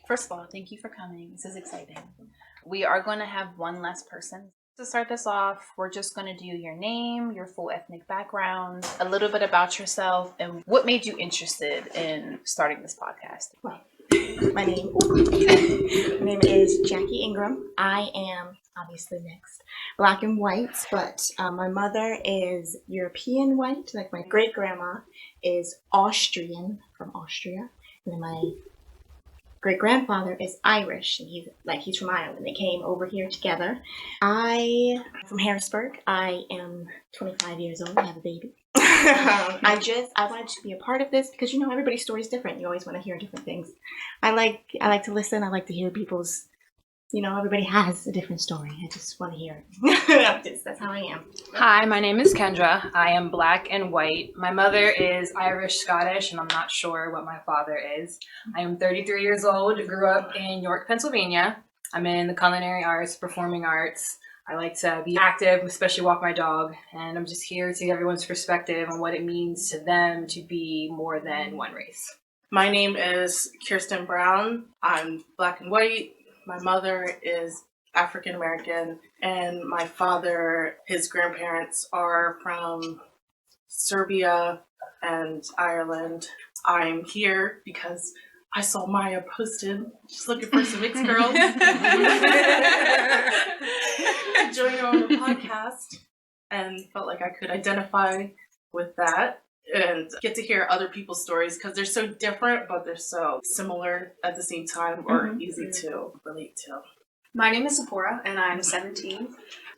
First of all, thank you for coming. This is exciting. We are going to have one last person. To start this off, we're just going to do your name, your full ethnic background, a little bit about yourself, and what made you interested in starting this podcast. Well, my name is Jackie Ingram. I am obviously mixed, black and white, but my mother is European white, like my great grandma is Austrian from Austria, and then my great grandfather is Irish, and he's from Ireland. They came over here together. I'm from Harrisburg. I am 25 years old. I have a baby. I wanted to be a part of this because everybody's story is different. You always want to hear different things. I like to listen. I like to hear people's. Everybody has a different story. I just want to hear it. That's how I am. Hi, my name is Kendra. I am black and white. My mother is Irish Scottish, and I'm not sure what my father is. I am 33 years old, grew up in York, Pennsylvania. I'm in the culinary arts, performing arts. I like to be active, especially walk my dog, and I'm just here to get everyone's perspective on what it means to them to be more than one race. My name is Kirsten Brown. I'm black and white. My mother is African American, and my father, his grandparents are from Serbia and Ireland. I'm here because I saw Maya posted, she's looking for some mixed girls. Join her on the podcast, and felt like I could identify with that and get to hear other people's stories because they're so different, but they're so similar at the same time, or easy to relate to. My name is Tzipporah, and I'm 17.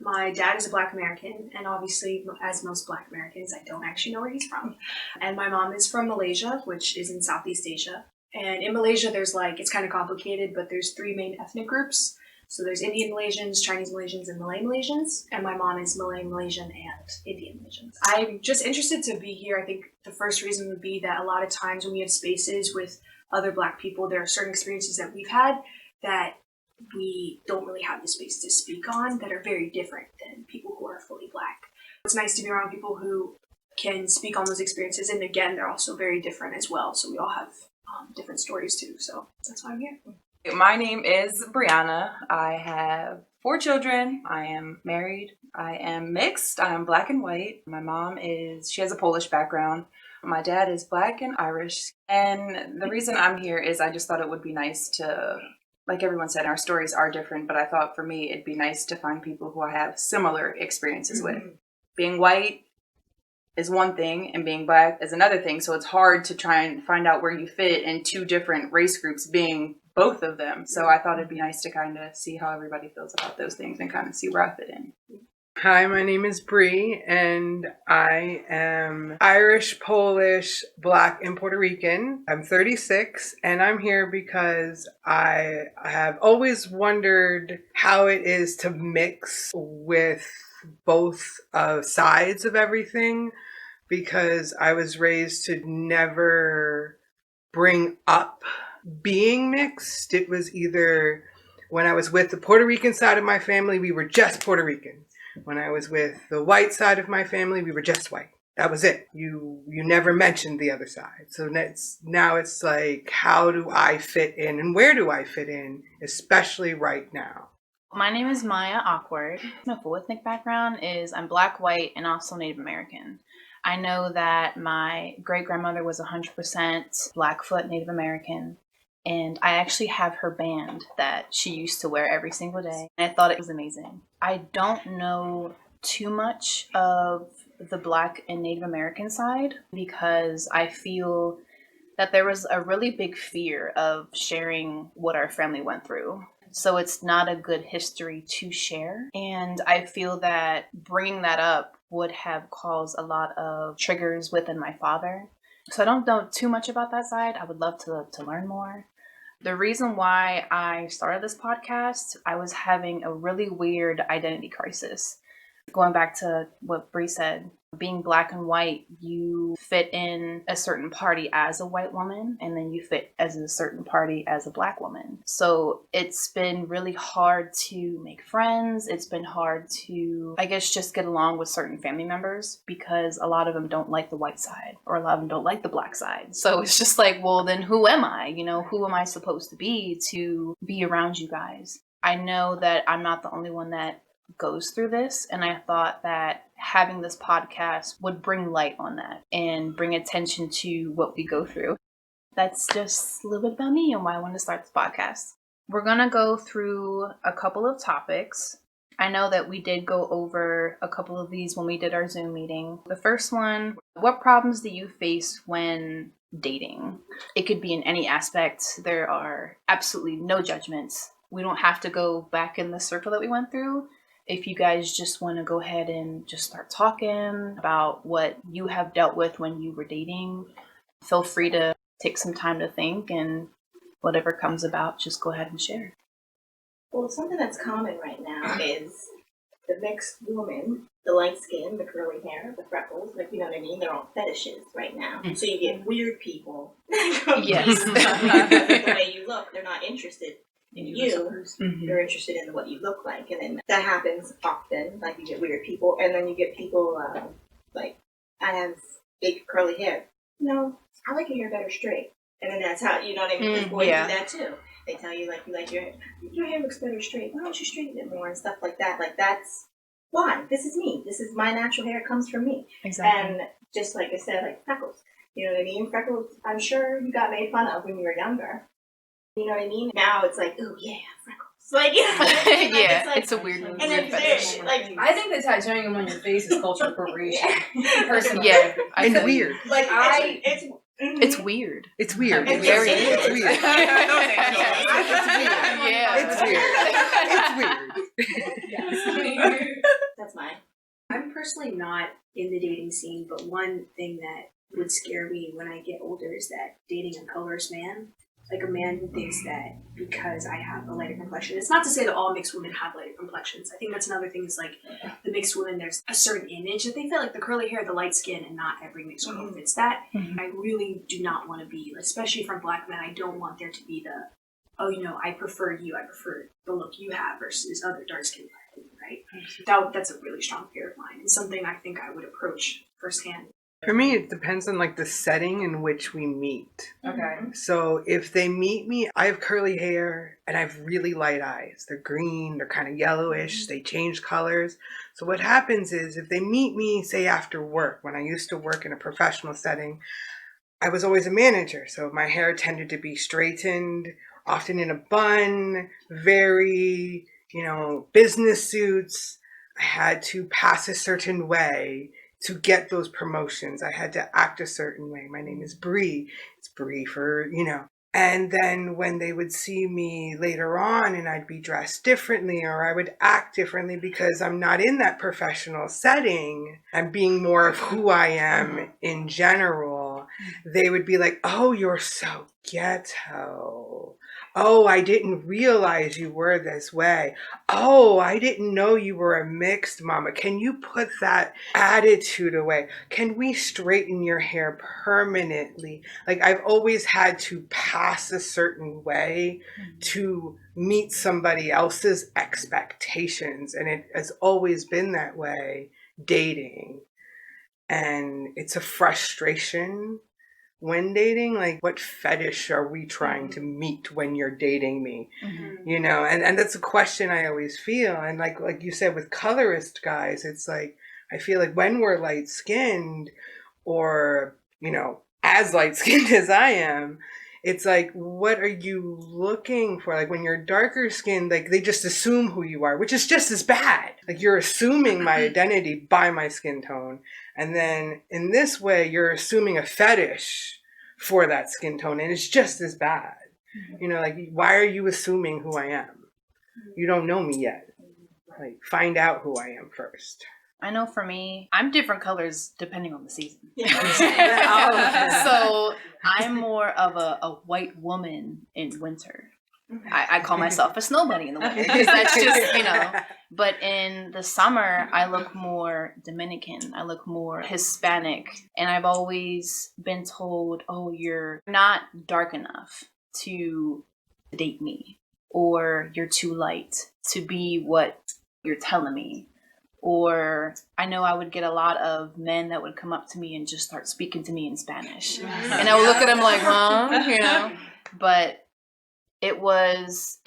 My dad is a black American, and obviously, as most black Americans, I don't actually know where he's from. And my mom is from Malaysia, which is in Southeast Asia. And in Malaysia, it's kind of complicated, but there's 3 main ethnic groups. So there's Indian Malaysians, Chinese Malaysians, and Malay Malaysians. And my mom is Malay Malaysian and Indian Malaysian. I'm just interested to be here. I think the first reason would be that a lot of times when we have spaces with other black people, there are certain experiences that we've had that we don't really have the space to speak on that are very different than people who are fully black. It's nice to be around people who can speak on those experiences. And again, they're also very different as well. So we all have different stories too. So that's why I'm here. My name is Brianna. I have 4 children. I am married. I am mixed. I am black and white. My mom she has a Polish background. My dad is black and Irish. And the reason I'm here is I just thought it would be nice to, like everyone said, our stories are different, but I thought for me it'd be nice to find people who I have similar experiences with. Being white is one thing and being black is another thing. So it's hard to try and find out where you fit in 2 different race groups being both of them. So I thought it'd be nice to kind of see how everybody feels about those things and kind of see where I fit in. Hi, my name is Brie, and I am Irish, Polish, Black, and Puerto Rican. I'm 36, and I'm here because I have always wondered how it is to mix with both sides of everything, because I was raised to never bring up being mixed. It was either when I was with the Puerto Rican side of my family, we were just Puerto Rican. When I was with the white side of my family, we were just white. That was it. You never mentioned the other side. So now it's like, how do I fit in and where do I fit in, especially right now? My name is Maya Awkward. My full ethnic background is I'm black, white, and also Native American. I know that my great-grandmother was 100% Blackfoot Native American, and I actually have her band that she used to wear every single day, and I thought it was amazing. I don't know too much of the Black and Native American side because I feel that there was a really big fear of sharing what our family went through. So it's not a good history to share. And I feel that bringing that up would have caused a lot of triggers within my father. So I don't know too much about that side. I would love to learn more. The reason why I started this podcast, I was having a really weird identity crisis. Going back to what Brie said, being black and white, you fit in a certain party as a white woman, and then you fit as a certain party as a black woman. So it's been really hard to make friends. It's been hard to, I guess, just get along with certain family members because a lot of them don't like the white side or a lot of them don't like the black side. So it's just like, well, then who am I? You know, who am I supposed to be around you guys? I know that I'm not the only one that goes through this, and I thought that having this podcast would bring light on that and bring attention to what we go through. That's just a little bit about me and why I wanted to start this podcast. We're gonna go through a couple of topics. I know that we did go over a couple of these when we did our Zoom meeting. The first one, what problems do you face when dating? It could be in any aspect. There are absolutely no judgments. We don't have to go back in the circle that we went through. If you guys just want to go ahead and just start talking about what you have dealt with when you were dating, feel free to take some time to think, and whatever comes about, just go ahead and share. Well, something that's common right now is the mixed woman, the light skin, the curly hair, the freckles, like, you know what I mean? They're all fetishes right now. So you get weird people. Yes. The way you look, they're not interested in you, they're interested in what you look like. And then that happens often, like you get weird people, and then you get people like, I have big curly hair. No, I like your hair better straight. And then that's how, you know what I mean? Because boys do that too. They tell you, like, you like your hair looks better straight. Why don't you straighten it more and stuff like that? Like, that's why. This is me. This is my natural hair. It comes from me. Exactly. And just like I said, like freckles. You know what I mean? Freckles, I'm sure you got made fun of when you were younger. You know what I mean? Now it's like, oh yeah, freckles. Like, you know what I mean? Like, yeah, it's a weird fetish. Like, I think that tattooing them on your face is cultural appropriation. Personally. Yeah, It's weird. Like, it's weird. It's weird. It's Very weird. It's weird. It's weird. It's weird. that's mine. I'm personally not in the dating scene, but one thing that would scare me when I get older is that dating a colorist man. Like a man who thinks that because I have a lighter complexion. It's not to say that all mixed women have lighter complexions. I think that's another thing is like the mixed women, there's a certain image that they fit, like the curly hair, the light skin, and not every mixed woman fits that. I really do not want to be, especially from black men, I don't want there to be the, oh, you know, I prefer you, I prefer the look you have versus other dark skinned people, right? That's a really strong fear of mine and something I think I would approach firsthand. For me, it depends on like the setting in which we meet. Okay. So if they meet me, I have curly hair and I have really light eyes. They're green, they're kind of yellowish, they change colors. So what happens is if they meet me, say after work, when I used to work in a professional setting, I was always a manager. So my hair tended to be straightened, often in a bun, very, business suits. I had to pass a certain way to get those promotions. I had to act a certain way. My name is Brie. It's Brie for, And then when they would see me later on and I'd be dressed differently or I would act differently because I'm not in that professional setting, I'm being more of who I am in general, they would be like, oh, you're so ghetto. Oh, I didn't realize you were this way. Oh, I didn't know you were a mixed mama. Can you put that attitude away? Can we straighten your hair permanently? Like, I've always had to pass a certain way to meet somebody else's expectations. And it has always been that way dating. And it's a frustration when dating, like, what fetish are we trying to meet when you're dating me? And that's a question I always feel. And like you said, with colorist guys, it's like, I feel like when we're light skinned or, as light skinned as I am, it's like, what are you looking for? Like when you're darker skinned, like they just assume who you are, which is just as bad. Like you're assuming my identity by my skin tone. And then in this way, you're assuming a fetish for that skin tone. And it's just as bad. Like, why are you assuming who I am? You don't know me yet. Like, find out who I am first. I know for me, I'm different colors depending on the season. Yeah. So I'm more of a white woman in winter. I call myself a snow bunny in the winter because that's just, you know. But in the summer, I look more Dominican. I look more Hispanic. And I've always been told, oh, you're not dark enough to date me. Or you're too light to be what you're telling me. Or I know I would get a lot of men that would come up to me and just start speaking to me in Spanish. And I would look at them like, huh? You know? But it was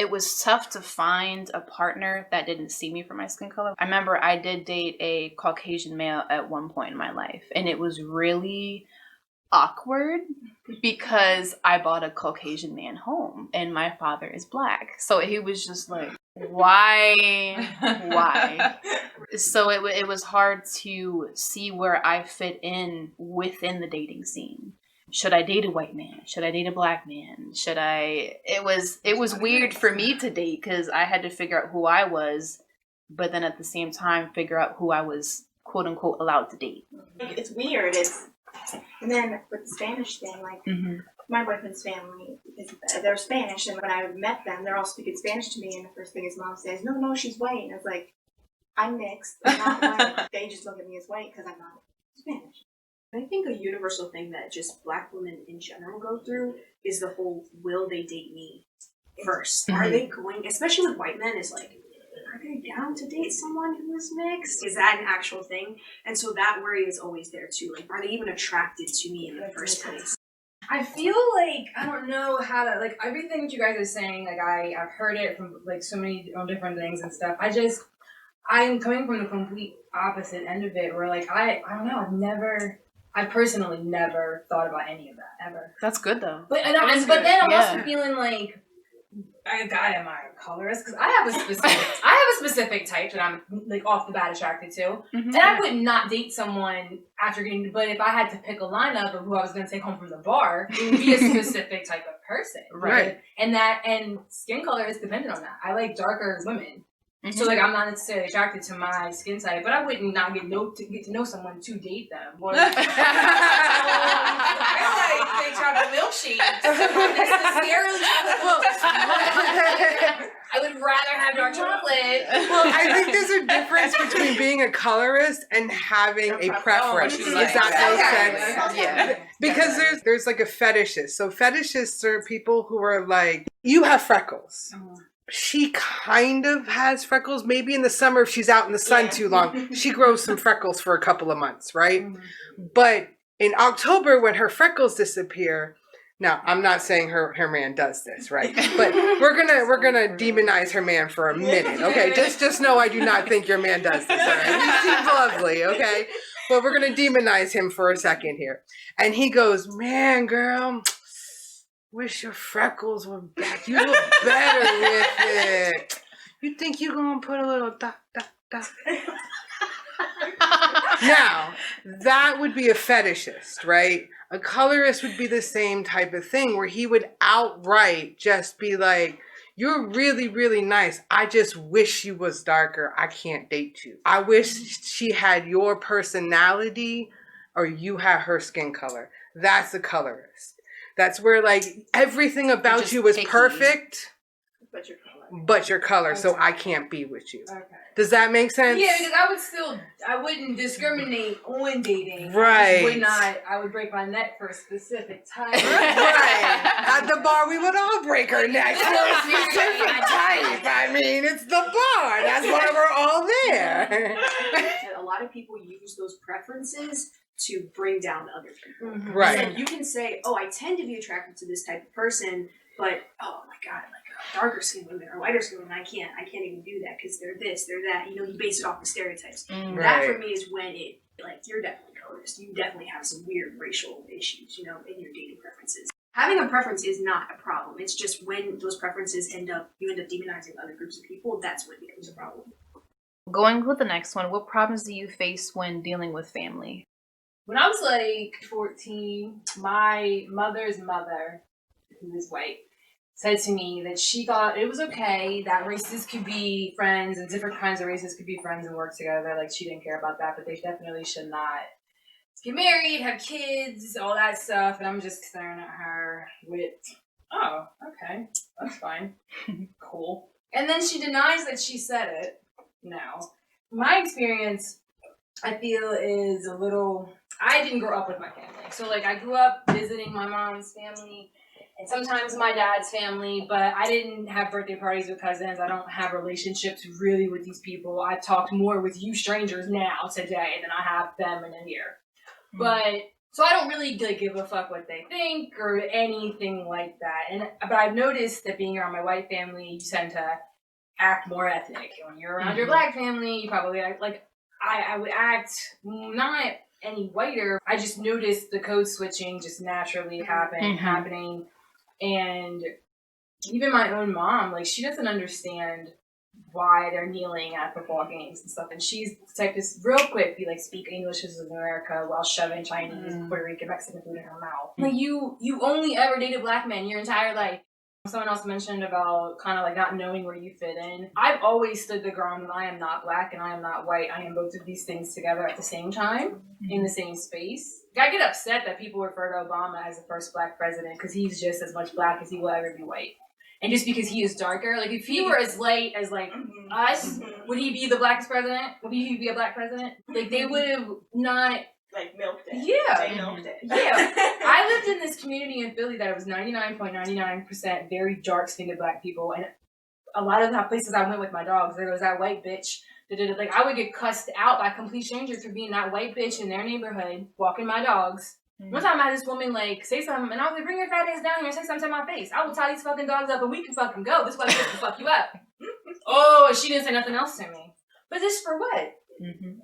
tough to find a partner that didn't see me for my skin color. I remember I did date a Caucasian male at one point in my life, and it was really awkward because I brought a Caucasian man home and my father is black. So he was just like, why? So it was hard to see where I fit in within the dating scene. Should I date a white man? Should I date a black man? It was weird for me to date because I had to figure out who I was, but then at the same time figure out who I was quote unquote allowed to date. It's weird. And then with the Spanish thing, like my boyfriend's family, they're Spanish, and when I met them, they're all speaking Spanish to me, and the first thing his mom says, no, she's white. And I was like, I'm mixed, I'm not white. They just look at me as white because I'm not Spanish. I think a universal thing that just black women in general go through is the whole, will they date me first? Are they going, especially with white men, is like, are they down to date someone who is mixed? Is that an actual thing? And so that worry is always there too. Like, are they even attracted to me in the first place? I feel like I don't know how to, like, everything that you guys are saying, like I've heard it from like so many different things and stuff. I'm coming from the complete opposite end of it where like I don't know, I personally never thought about any of that ever. That's good though. But then I'm also feeling like am I a colorist? Because I have a specific type that I'm like off the bat attracted to, and I would not date someone after getting. But if I had to pick a lineup of who I was going to take home from the bar, it would be a specific type of person, right? And skin color is dependent on that. I like darker women. So like I'm not necessarily attracted to my skin type, but I wouldn't not get to know someone to date them. Or, like they chocolate milkshakes, not necessarily chocolate milkshakes. I would rather have dark chocolate. Well, I think there's a difference between being a colorist and having a preference. Does that make sense? Yeah. Because there's like a fetishist. So fetishists are people who are like, you have freckles. She kind of has freckles. Maybe in the summer, if she's out in the sun too long, she grows some freckles for a couple of months, right? But in October, when her freckles disappear, now I'm not saying her man does this, right? But we're gonna demonize her man for a minute, okay? Just know I do not think your man does this, all right? He seems lovely, okay? But we're gonna demonize him for a second here, and he goes, "Man, girl, wish your freckles were back. You look better with it. You think you're gonna put a little dot, dot, dot?" Now, that would be a fetishist, right? A colorist would be the same type of thing where he would outright just be like, "You're really, really nice. I just wish you was darker. I can't date you. I wish she had your personality or you had her skin color." That's a colorist. That's where like everything about you is perfect, but your color. Okay. So I can't be with you. Okay. Does that make sense? Yeah, because I wouldn't discriminate on dating. Right. I would break my neck for a specific type. Right. At the bar, we would all break our necks for a specific type. I mean, it's the bar. That's why we're all there. A lot of people use those preferences to bring down other people. Right. Like you can say, "Oh, I tend to be attracted to this type of person, but oh my god, like darker skinned women or lighter skinned women, I can't even do that because they're this, they're that." You know, you base it off the stereotypes. That for me is when it like you're definitely colorist. You definitely have some weird racial issues, you know, in your dating preferences. Having a preference is not a problem. It's just when those preferences you end up demonizing other groups of people. That's when it becomes a problem. Going with the next one, what problems do you face when dealing with family? When I was like 14, my mother's mother, who is white, said to me that she thought it was okay that races could be friends and different kinds of races could be friends and work together. Like, she didn't care about that, but they definitely should not get married, have kids, all that stuff. And I'm just staring at her with Oh, okay. That's fine. Cool. And then she denies that she said it now. My experience, I feel, is a little... I didn't grow up with my family. So, like, I grew up visiting my mom's family and sometimes my dad's family, but I didn't have birthday parties with cousins. I don't have relationships really with these people. I talked more with you strangers now, today, than I have them in a year. But... So I don't really like give a fuck what they think or anything like that. But I've noticed that being around my white family, you tend to act more ethnic. When you're around your black family, you probably act like I would act not any whiter. I just noticed the code switching just naturally happening. And even my own mom, like, she doesn't understand why they're kneeling at football games and stuff. And she's the type to real quick be like, speak English as America while shoving Chinese, Puerto Rican, Mexican food in her mouth. Like, you only ever dated black men your entire life. Someone else mentioned about kind of like not knowing where you fit in. I've always stood the ground that I am not black and I am not white. I am both of these things together at the same time, in the same space. I get upset that people refer to Obama as the first black president because he's just as much black as he will ever be white. And just because he is darker, like if he were as light as like us, would he be the blackest president? Would he be a black president? Like they would have not like milked it. Yeah. They milked it. Yeah. I lived in this community in Philly that was 99.99% very dark-skinned black people, and a lot of the places I went with my dogs, there was that white bitch that did it. Like I would get cussed out by complete strangers for being that white bitch in their neighborhood, walking my dogs. One time I had this woman like say something, and I was like, "Bring your fat ass down here and say something to my face. I will tie these fucking dogs up, and we can fucking go. This white bitch will fuck you up." Oh, and she didn't say nothing else to me. But this for what?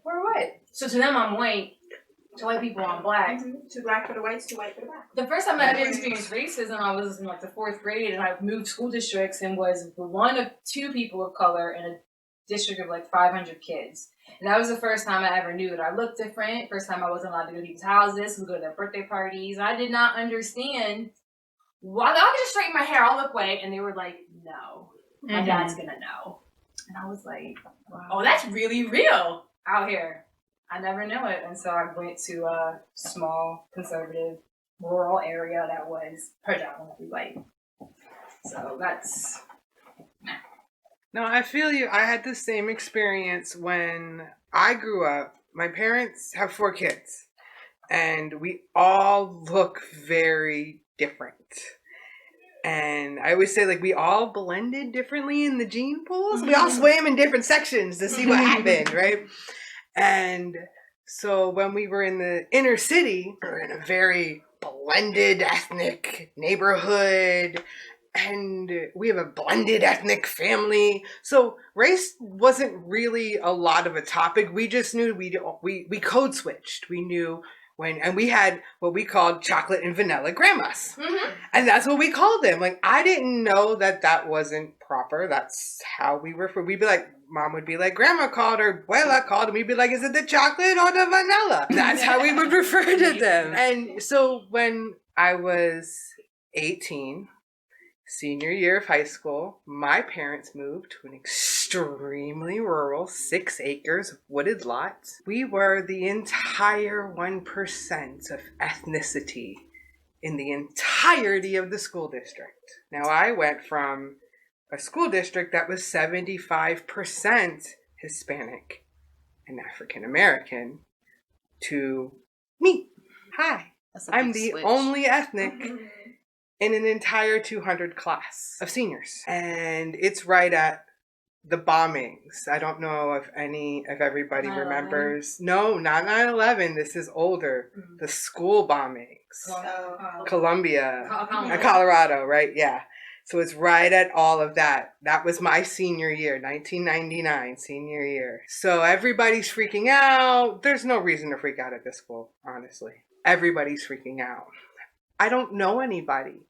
For what? So to them, I'm white. To white people, I'm black. Too black for the whites, too white for the black. The first time I ever experienced racism, I was in like the 4th grade, and I moved school districts and was one of 2 people of color in a district of like 500 kids. And that was the first time I ever knew that I looked different. First time I wasn't allowed to go to people's houses, go to their birthday parties. I did not understand why. I could just straighten my hair, I'll look white, and they were like, "No, my dad's gonna know." And I was like, wow. "Oh, that's really real out here." I never knew it, and so I went to a small, conservative, rural area that was predominantly white. So that's... No, I feel you. I had the same experience when I grew up. My parents have 4 kids, and we all look very different. And I always say, like, we all blended differently in the gene pools. We all swam in different sections to see what happened, right? And so when we were in the inner city, we were in a very blended ethnic neighborhood, and we have a blended ethnic family. So race wasn't really a lot of a topic. We just knew we code switched. We knew when, and we had what we called chocolate and vanilla grandmas. And that's what we called them. Like, I didn't know that wasn't proper. That's how we were. We'd be like, Mom would be like, Grandma called or Abuela called, and we'd be like, is it the chocolate or the vanilla? That's how we would refer to them. And so when I was 18, senior year of high school, my parents moved to an extremely rural 6 acres of wooded lots. We were the entire 1% of ethnicity in the entirety of the school district. Now, I went from a school district that was 75% Hispanic and African American to me. Hi, I'm the only ethnic in an entire 200 class of seniors. And it's right at the bombings. I don't know if everybody 9/11. Remembers. No, not 9/11. This is older. The school bombings. Columbia. Colorado, right? Yeah. So it's right at all of that. That was my senior year, 1999, senior year. So everybody's freaking out. There's no reason to freak out at this school, honestly. Everybody's freaking out. I don't know anybody.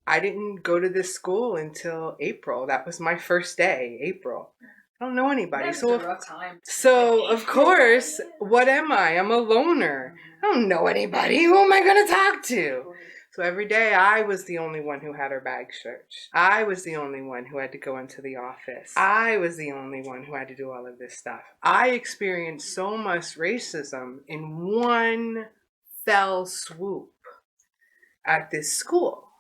I didn't go to this school until April. That was my first day, April. I don't know anybody. That's a rough time. So of course, what am I? I'm a loner. I don't know anybody. Who am I going to talk to? So every day I was the only one who had her bag searched. I was the only one who had to go into the office. I was the only one who had to do all of this stuff. I experienced so much racism in one fell swoop at this school.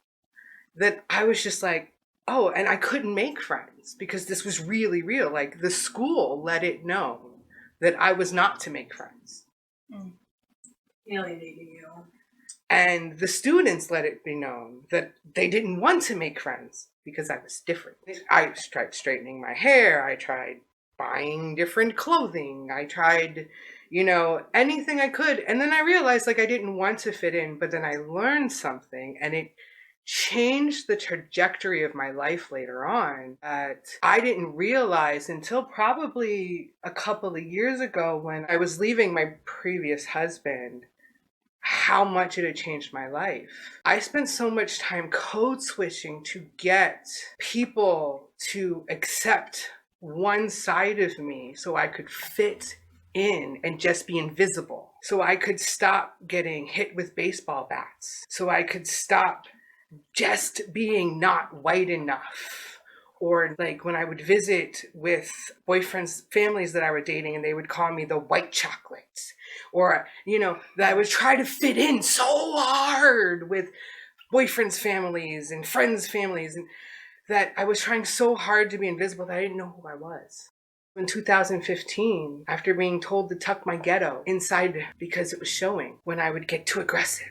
that I was just like, oh, and I couldn't make friends because this was really real. Like the school let it know that I was not to make friends. Alienating you. And the students let it be known that they didn't want to make friends because I was different. I tried straightening my hair. I tried buying different clothing. I tried, anything I could. And then I realized like I didn't want to fit in, but then I learned something and it changed the trajectory of my life later on that I didn't realize until probably a couple of years ago when I was leaving my previous husband, how much it had changed my life. I spent so much time code switching to get people to accept one side of me so I could fit in and just be invisible. So I could stop getting hit with baseball bats. So I could stop just being not white enough. Or like when I would visit with boyfriends' families that I were dating and they would call me the white chocolate. Or, that I would try to fit in so hard with boyfriends' families and friends' families. And that I was trying so hard to be invisible that I didn't know who I was. In 2015, after being told to tuck my ghetto inside because it was showing, when I would get too aggressive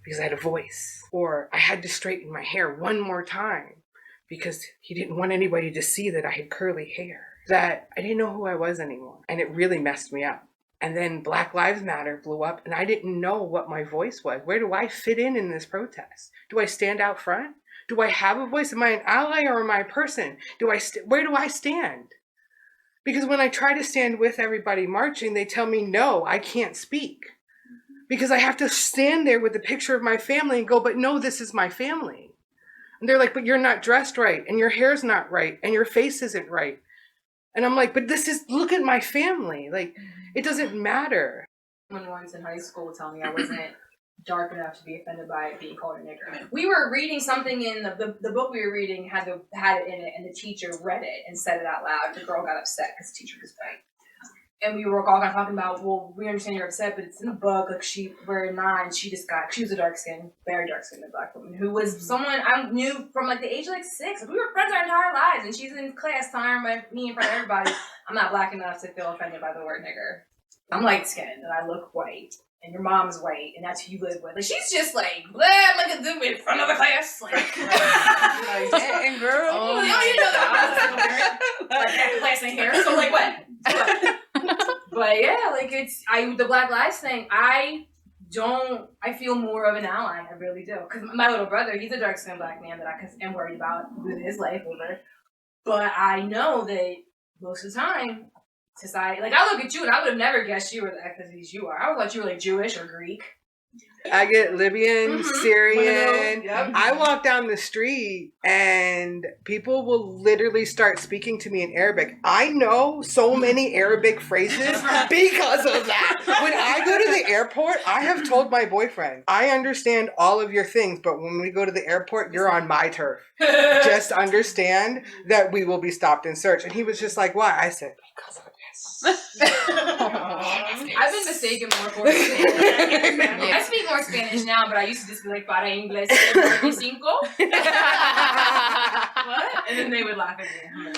because I had a voice. Or I had to straighten my hair one more time because he didn't want anybody to see that I had curly hair. That I didn't know who I was anymore. And it really messed me up. And then Black Lives Matter blew up and I didn't know what my voice was. Where do I fit in this protest? Do I stand out front? Do I have a voice? Am I an ally or am I a person? Where do I stand? Because when I try to stand with everybody marching, they tell me, no, I can't speak. Because I have to stand there with a picture of my family and go, but no, this is my family. And they're like, but you're not dressed right, and your hair's not right, and your face isn't right. And I'm like, but look at my family. Like, it doesn't matter. Someone once in high school told me I wasn't dark enough to be offended by it being called a nigger. We were reading something in the book we were reading had it in it, and the teacher read it and said it out loud. The girl got upset because the teacher was white. And we were all kind of talking about, well, we understand you're upset, but it's in the book. Like we're 9, she was a very dark skinned black woman who was someone I knew from like the age of like 6. We were friends our entire lives, and she's in class telling me in front of everybody, I'm not black enough to feel offended by the word nigger. I'm light skinned and I look white, and your mom's white, and that's who you live with. Like she's just like, blah, I'm like a dude in front of the class, like, and girl, oh, you don't even know that like that class in here. So like what? But yeah, like the Black Lives thing, I feel more of an ally, I really do. Because my little brother, he's a dark-skinned black man that I am worried about with his life over. But I know that most of the time, society, like I look at you and I would have never guessed you were the ethnicity you are. I would have thought you were like Jewish or Greek. I get Libyan, Syrian. Yep. I walk down the street and people will literally start speaking to me in Arabic. I know so many Arabic phrases because of that. When I go to the airport, I have told my boyfriend, I understand all of your things, but when we go to the airport, you're on my turf. Just understand that we will be stopped and searched. And he was just like, why? I said, because of this. I've been mistaken more for Spanish. I speak more Spanish now, but I used to just be like, para inglés 45. What? And then they would laugh at me.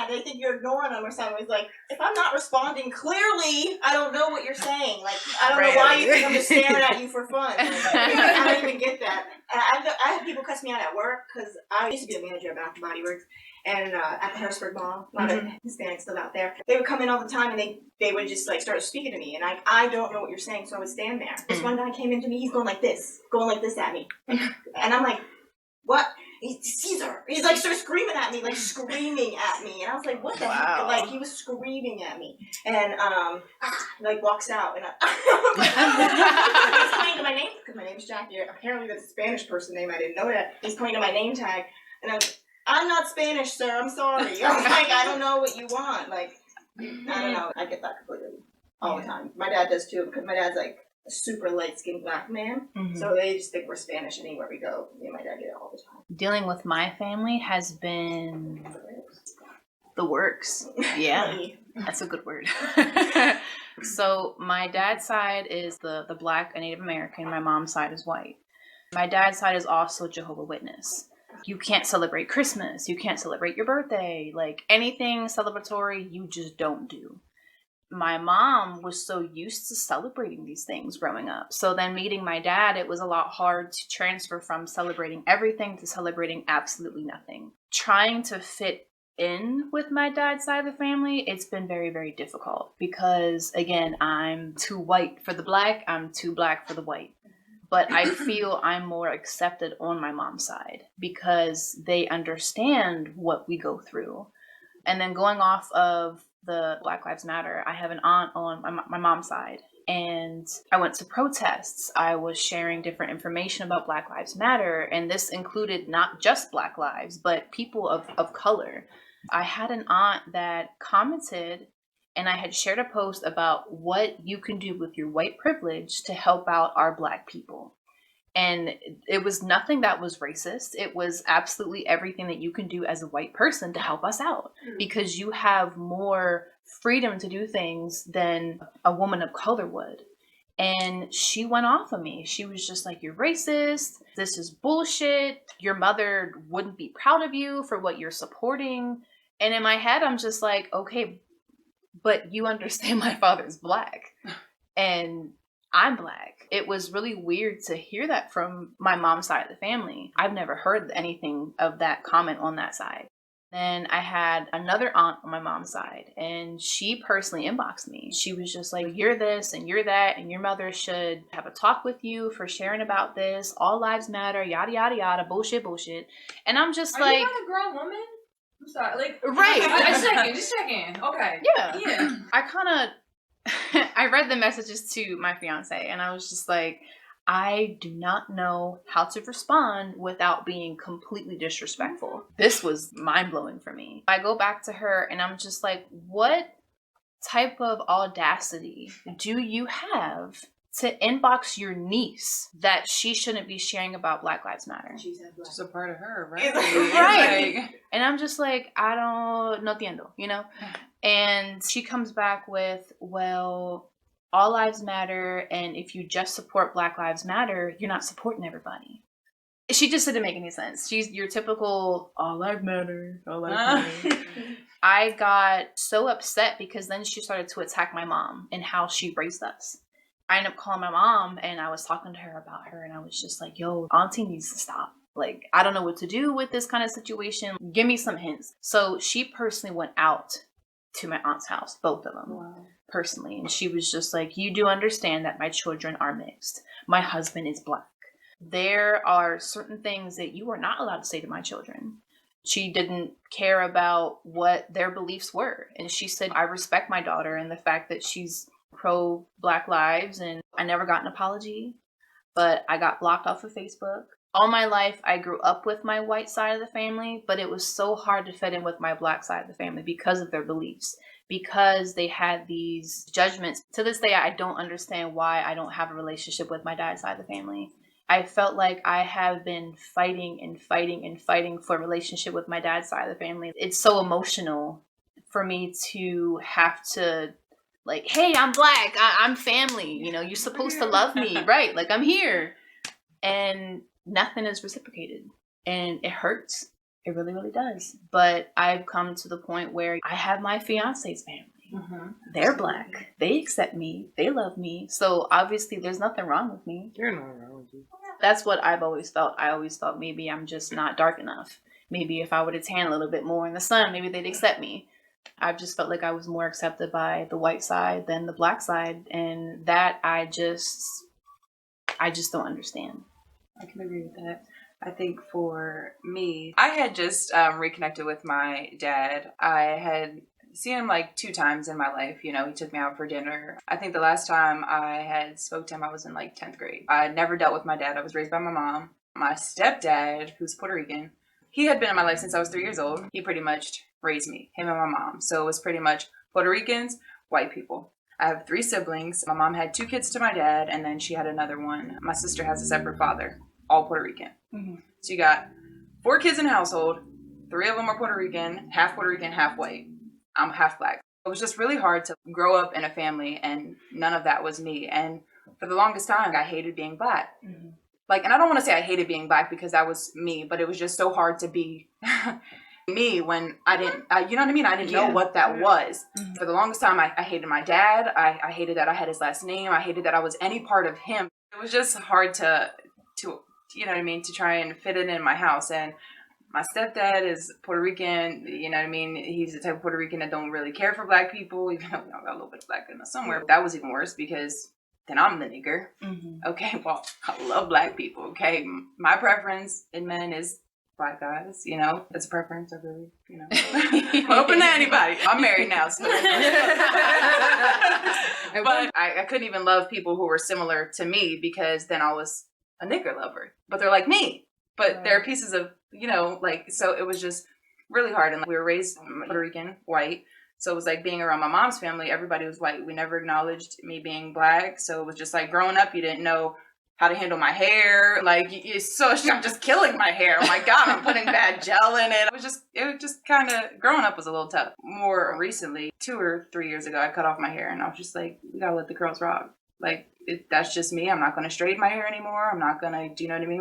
They think you're ignoring them or something. It's like, if I'm not responding clearly, I don't know what you're saying. Like, I don't know why you think I'm just staring at you for fun. Like, I don't even get that. And I have people cuss me out at work because I used to be the manager of Bath & Body Works. And at the Harrisburg Mall, a lot of Hispanics live out there. They would come in all the time and they would just like start speaking to me. And I don't know what you're saying, so I would stand there. This one guy came into me, he's going like this at me. And I'm like, what? He's Caesar. He's like started screaming at me. And I was like, what the heck? Like he was screaming at me. And like walks out and he's pointing to my name because my name's Jackie. Apparently that's a Spanish person name. I didn't know that. He's pointing to my name tag. And I'm not Spanish, sir. I'm sorry. I'm like, I don't know what you want. Like, I don't know. I get that completely all the time. My dad does too, because my dad's like a super light-skinned black man. So they just think we're Spanish anywhere we go. Me and my dad get it all the time. Dealing with my family has been the works. Yeah. That's a good word. So my dad's side is the black and Native American. My mom's side is white. My dad's side is also Jehovah's Witness. You can't celebrate Christmas. You can't celebrate your birthday. Like anything celebratory, you just don't do. My mom was so used to celebrating these things growing up. So then meeting my dad, it was a lot hard to transfer from celebrating everything to celebrating absolutely nothing. Trying to fit in with my dad's side of the family, it's been very, very difficult because, again, I'm too white for the black, I'm too black for the white. But I feel I'm more accepted on my mom's side because they understand what we go through. And then going off of the Black Lives Matter, I have an aunt on my mom's side. And I went to protests. I was sharing different information about Black Lives Matter. And this included not just Black lives, but people of color. I had an aunt that commented, and I had shared a post about what you can do with your white privilege to help out our Black people. And it was nothing that was racist. It was absolutely everything that you can do as a white person to help us out, because you have more freedom to do things than a woman of color would. And she went off on me. She was just like, you're racist. This is bullshit. Your mother wouldn't be proud of you for what you're supporting. And in my head, I'm just like, okay, but you understand my father's Black and I'm Black. It was really weird to hear that from my mom's side of the family. I've never heard anything of that comment on that side. Then I had another aunt on my mom's side, and she personally inboxed me. She was just like, you're this and you're that, and your mother should have a talk with you for sharing about this. All lives matter, yada, yada, yada, bullshit. And I'm just Are you not a grown woman? I'm sorry. Like, right. Just checking. Okay. Yeah. I kind of, I read the messages to my fiance, and I was just like, I do not know how to respond without being completely disrespectful. This was mind-blowing for me. I go back to her and I'm just like, what type of audacity do you have to inbox your niece that she shouldn't be sharing about Black Lives Matter? She's a part of her, right? Right. And I'm just like, I don't, no entiendo, you know? And she comes back with, well, all lives matter, and if you just support Black Lives Matter, you're not supporting everybody. She just didn't make any sense. She's your typical, all lives matter, all lives matter. I got so upset because then she started to attack my mom and how she raised us. I ended up calling my mom, and I was talking to her about her, and I was just like, yo, auntie needs to stop. Like, I don't know what to do with this kind of situation. Give me some hints. So she personally went out to my aunt's house, both of them. Wow. Personally, and she was just like, you do understand that my children are mixed. My husband is Black. There are certain things that you are not allowed to say to my children. She didn't care about what their beliefs were. And she said, I respect my daughter and the fact that she's pro Black lives, and I never got an apology, but I got blocked off of Facebook. All my life, I grew up with my white side of the family, but it was so hard to fit in with my Black side of the family because of their beliefs, because they had these judgments. To this day, I don't understand why I don't have a relationship with my dad's side of the family. I felt like I have been fighting for a relationship with my dad's side of the family. It's so emotional for me to have to, like, hey, I'm Black, I'm family, you know, you're supposed to love me, right? Like, I'm here. And nothing is reciprocated. And it hurts. It really, really does. But I've come to the point where I have my fiance's family. Mm-hmm. They're Black. They accept me. They love me. So obviously there's nothing wrong with me. You're not wrong with you. That's what I've always felt. I always thought maybe I'm just not dark enough. Maybe if I would have tan a little bit more in the sun, maybe they'd accept me. I've just felt like I was more accepted by the white side than the Black side. And that I just don't understand. I can agree with that. I think for me, I had just reconnected with my dad. I had seen him like 2 times in my life. You know, he took me out for dinner. I think the last time I had spoke to him, I was in like 10th grade. I had never dealt with my dad. I was raised by my mom. My stepdad, who's Puerto Rican, he had been in my life since I was 3 years old. He pretty much raised me, him and my mom. So it was pretty much Puerto Ricans, white people. I have 3 siblings. My mom had 2 kids to my dad, and then she had another one. My sister has a separate father, all Puerto Rican. Mm-hmm. So you got 4 kids in the household. 3 of them are Puerto Rican, half white. I'm half Black. It was just really hard to grow up in a family and none of that was me. And for the longest time, I hated being Black. Mhm. Like, and I don't want to say I hated being Black because that was me, but it was just so hard to be me when I didn't, you know what I mean? I didn't know what that was. Mhm. For the longest time, I hated my dad. I hated that I had his last name. I hated that I was any part of him. It was just hard to you know what I mean, to try and fit it in my house. And my stepdad is Puerto Rican, you know what I mean? He's the type of Puerto Rican that don't really care for Black people, even though I got a little bit of Black in us somewhere. That was even worse because then I'm the nigger. Mhm. Okay, well, I love Black people, okay? My preference in men is Black guys, you know? It's a preference, I really, you know. I'm open to anybody. I'm married now, so. But I couldn't even love people who were similar to me because then I was a nigger lover. But they're like me. But they're pieces of, you know, like, so it was just really hard. And like, we were raised Puerto Rican, white. So it was like being around my mom's family, everybody was white. We never acknowledged me being Black. So it was just like growing up, you didn't know how to handle my hair. Like, I'm just killing my hair. Oh my God, I'm putting bad gel in it. It was just kind of, growing up was a little tough. More recently, 2 or 3 years ago, I cut off my hair and I was just like, we gotta let the curls rock. Like, that's just me. I'm not going to straighten my hair anymore. I'm not going to, do you know what I mean?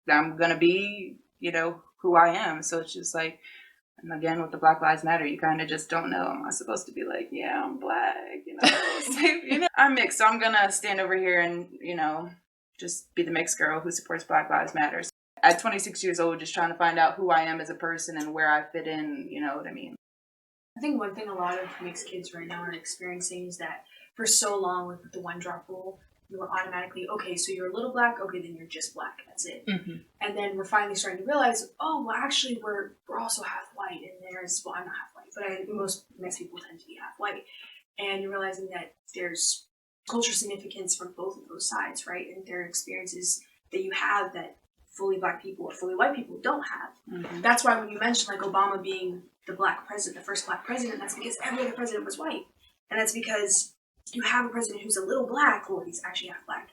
I'm going to be, you know, who I am. So it's just like, and again, with the Black Lives Matter, you kind of just don't know. Am I supposed to be like, yeah, I'm Black, you know? I'm mixed, so I'm going to stand over here and, you know, just be the mixed girl who supports Black Lives Matter. At 26 years old, just trying to find out who I am as a person and where I fit in, you know what I mean? I think one thing a lot of mixed kids right now are experiencing is that for so long with the one drop rule, you were automatically, okay, so you're a little Black, okay, then you're just Black, that's it. Mm-hmm. And then we're finally starting to realize, oh, well, actually, we're also half white, and well, I'm not half white, but most mixed people tend to be half white. And you're realizing that there's cultural significance from both of those sides, right? And there are experiences that you have that fully Black people or fully white people don't have. Mm-hmm. That's why when you mentioned, like, Obama being the Black president, the first Black president, that's because every other president was white. And that's because you have a president who's a little Black, or he's actually half Black.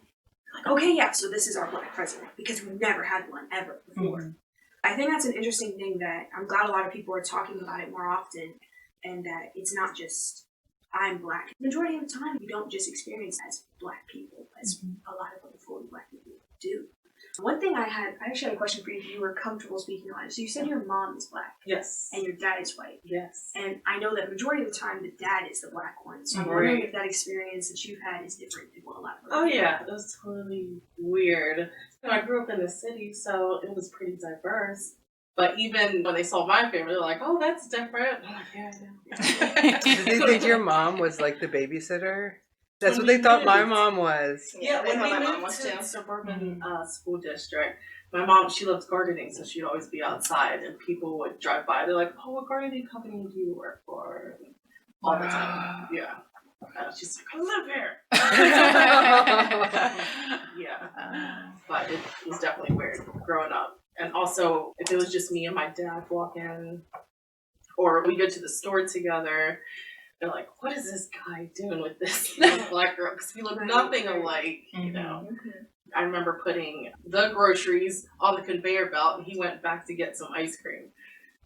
Like, okay, yeah, so this is our Black president, because we've never had one ever before. Mm-hmm. I think that's an interesting thing that I'm glad a lot of people are talking about it more often, and that it's not just, I'm Black. The majority of the time, you don't just experience as Black people, as a lot of other fully Black people do. One thing I actually had a question for you if you were comfortable speaking on it. So you said your mom is Black. Yes. And your dad is white. Yes. And I know that majority of the time the dad is the Black one. So I'm wondering if that experience that you've had is different than what a lot of Oh yeah, it was totally weird. I grew up in the city, so it was pretty diverse. But even when they saw my family, they're like, oh, that's different. I'm like, yeah, I know. Did they think your mom was like the babysitter? That's what they thought my mom was. Yeah, when we moved to suburban school district, my mom, she loves gardening, so she'd always be outside, and people would drive by. They're like, oh, what gardening company do you work for? All the time. Yeah. She's like, I live here. Yeah. But it was definitely weird growing up. And also, if it was just me and my dad walking, or we go to the store together, they're like, what is this guy doing with this Black girl? Because we look nothing alike, you know. Mm-hmm. I remember putting the groceries on the conveyor belt, and he went back to get some ice cream.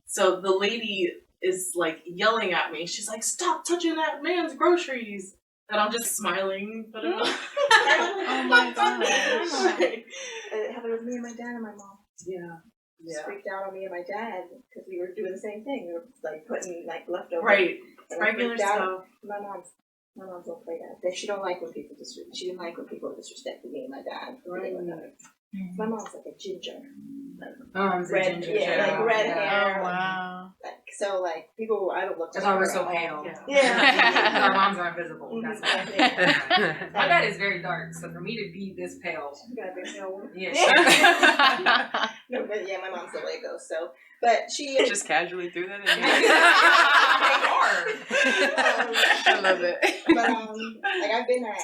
So the lady is like yelling at me. She's like, stop touching that man's groceries. And I'm just smiling. But Oh my God. It happened with me and my dad and my mom. Yeah. Just freaked out on me and my dad because we were doing the same thing. We were like putting like leftovers. Right. And regular stuff. My mom's don't play that. She don't like when people she didn't like when people disrespected me and my dad. Right. Mm-hmm. My mom's like a ginger. Like red, ginger. Yeah, like red hair. Oh, wow. Like people, I don't look. That's why we're so pale. Yeah. Our moms are invisible. That's why. My dad is very dark, so for me to be this pale, you gotta be pale. yeah. No, but yeah, my mom's the Lego. So, but she just casually threw that in. I love it. But like I've been at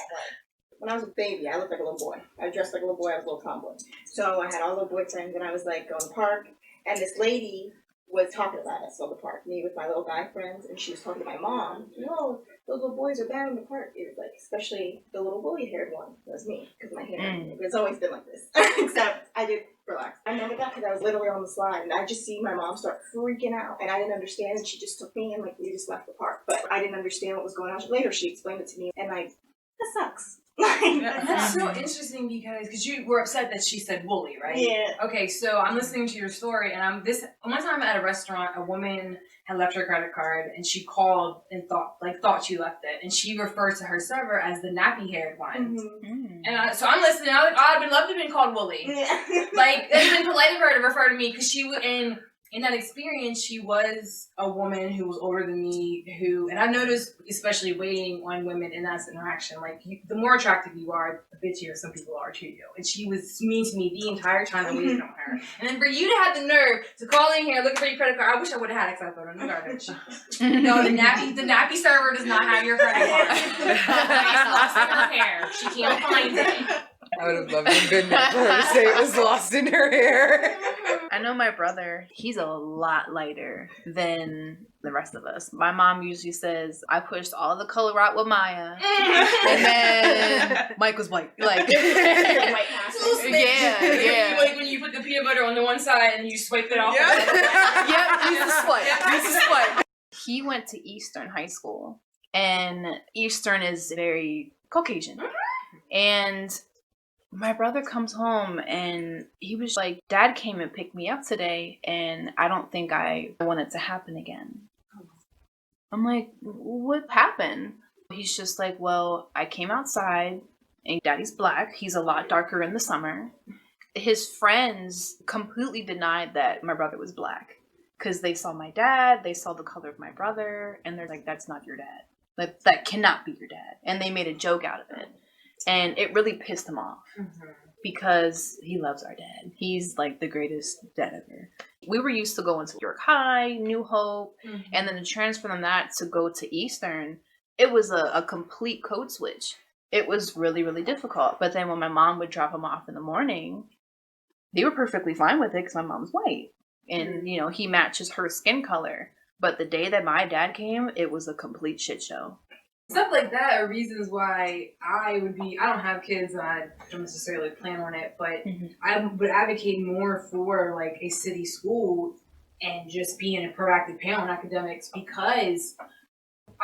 when I was a baby, I looked like a little boy. I dressed like a little boy. I was a little tomboy. So I had all little boyfriends, and I was like going to the park, and this lady was talking about us on the park, me with my little guy friends, and she was talking to my mom. No, those little boys are bad in the park. It was like, especially the little bully-haired one was me, because my hair, it's always been like this. Except I did Relax. I remember that because I was literally on the slide, and I just see my mom start freaking out, and I didn't understand, and she just took me, and like we just left the park. But I didn't understand what was going on. Later, she explained it to me, and like, that sucks. That's so interesting because you were upset that she said woolly, right? Yeah. Okay, so I'm listening to your story, and one time at a restaurant, a woman had left her credit card, and she called and thought she left it, and she referred to her server as the nappy-haired one. Mm-hmm. And so I'm listening. I'm like, oh, I'd love to have been called woolly. Yeah. Like, it's been polite of her to refer to me because she would in that experience, she was a woman who was older than me and I noticed, especially waiting on women in that interaction, like, the more attractive you are, the bitchier some people are to you. And she was mean to me the entire time I waited on her. And then for you to have the nerve to call in here looking for your credit card, I wish I would have had it because I thought it in the garbage. No, the nappy server does not have your credit card. It's lost in her hair. She can't find it. I would have loved a good night for her to say it was lost in her hair. I know my brother, he's a lot lighter than the rest of us. My mom usually says, I pushed all the color out with Maya. And then Mike was white. Like, White passes. yeah. Like when you put the peanut butter on the one side and you swipe it off. Yep, he's a swipe. He went to Eastern High School. And Eastern is very Caucasian. And my brother comes home and he was like, Dad came and picked me up today and I don't think I want it to happen again. I'm like, what happened? He's just like, well, I came outside and Daddy's black. He's a lot darker in the summer. His friends completely denied that my brother was black because they saw my dad, they saw the color of my brother, and they're like, that's not your dad. That cannot be your dad. And they made a joke out of it. And it really pissed him off because he loves our dad. He's like the greatest dad ever. We were used to going to York High, New Hope, and then to transfer from that to go to Eastern, it was a complete code switch. It was really, really difficult. But then when my mom would drop him off in the morning, they were perfectly fine with it because my mom's white. And, you know, he matches her skin color. But the day that my dad came, it was a complete shit show. Stuff like that are reasons why I don't have kids and I don't necessarily plan on it, but I would advocate more for like a city school and just being a proactive parent on academics because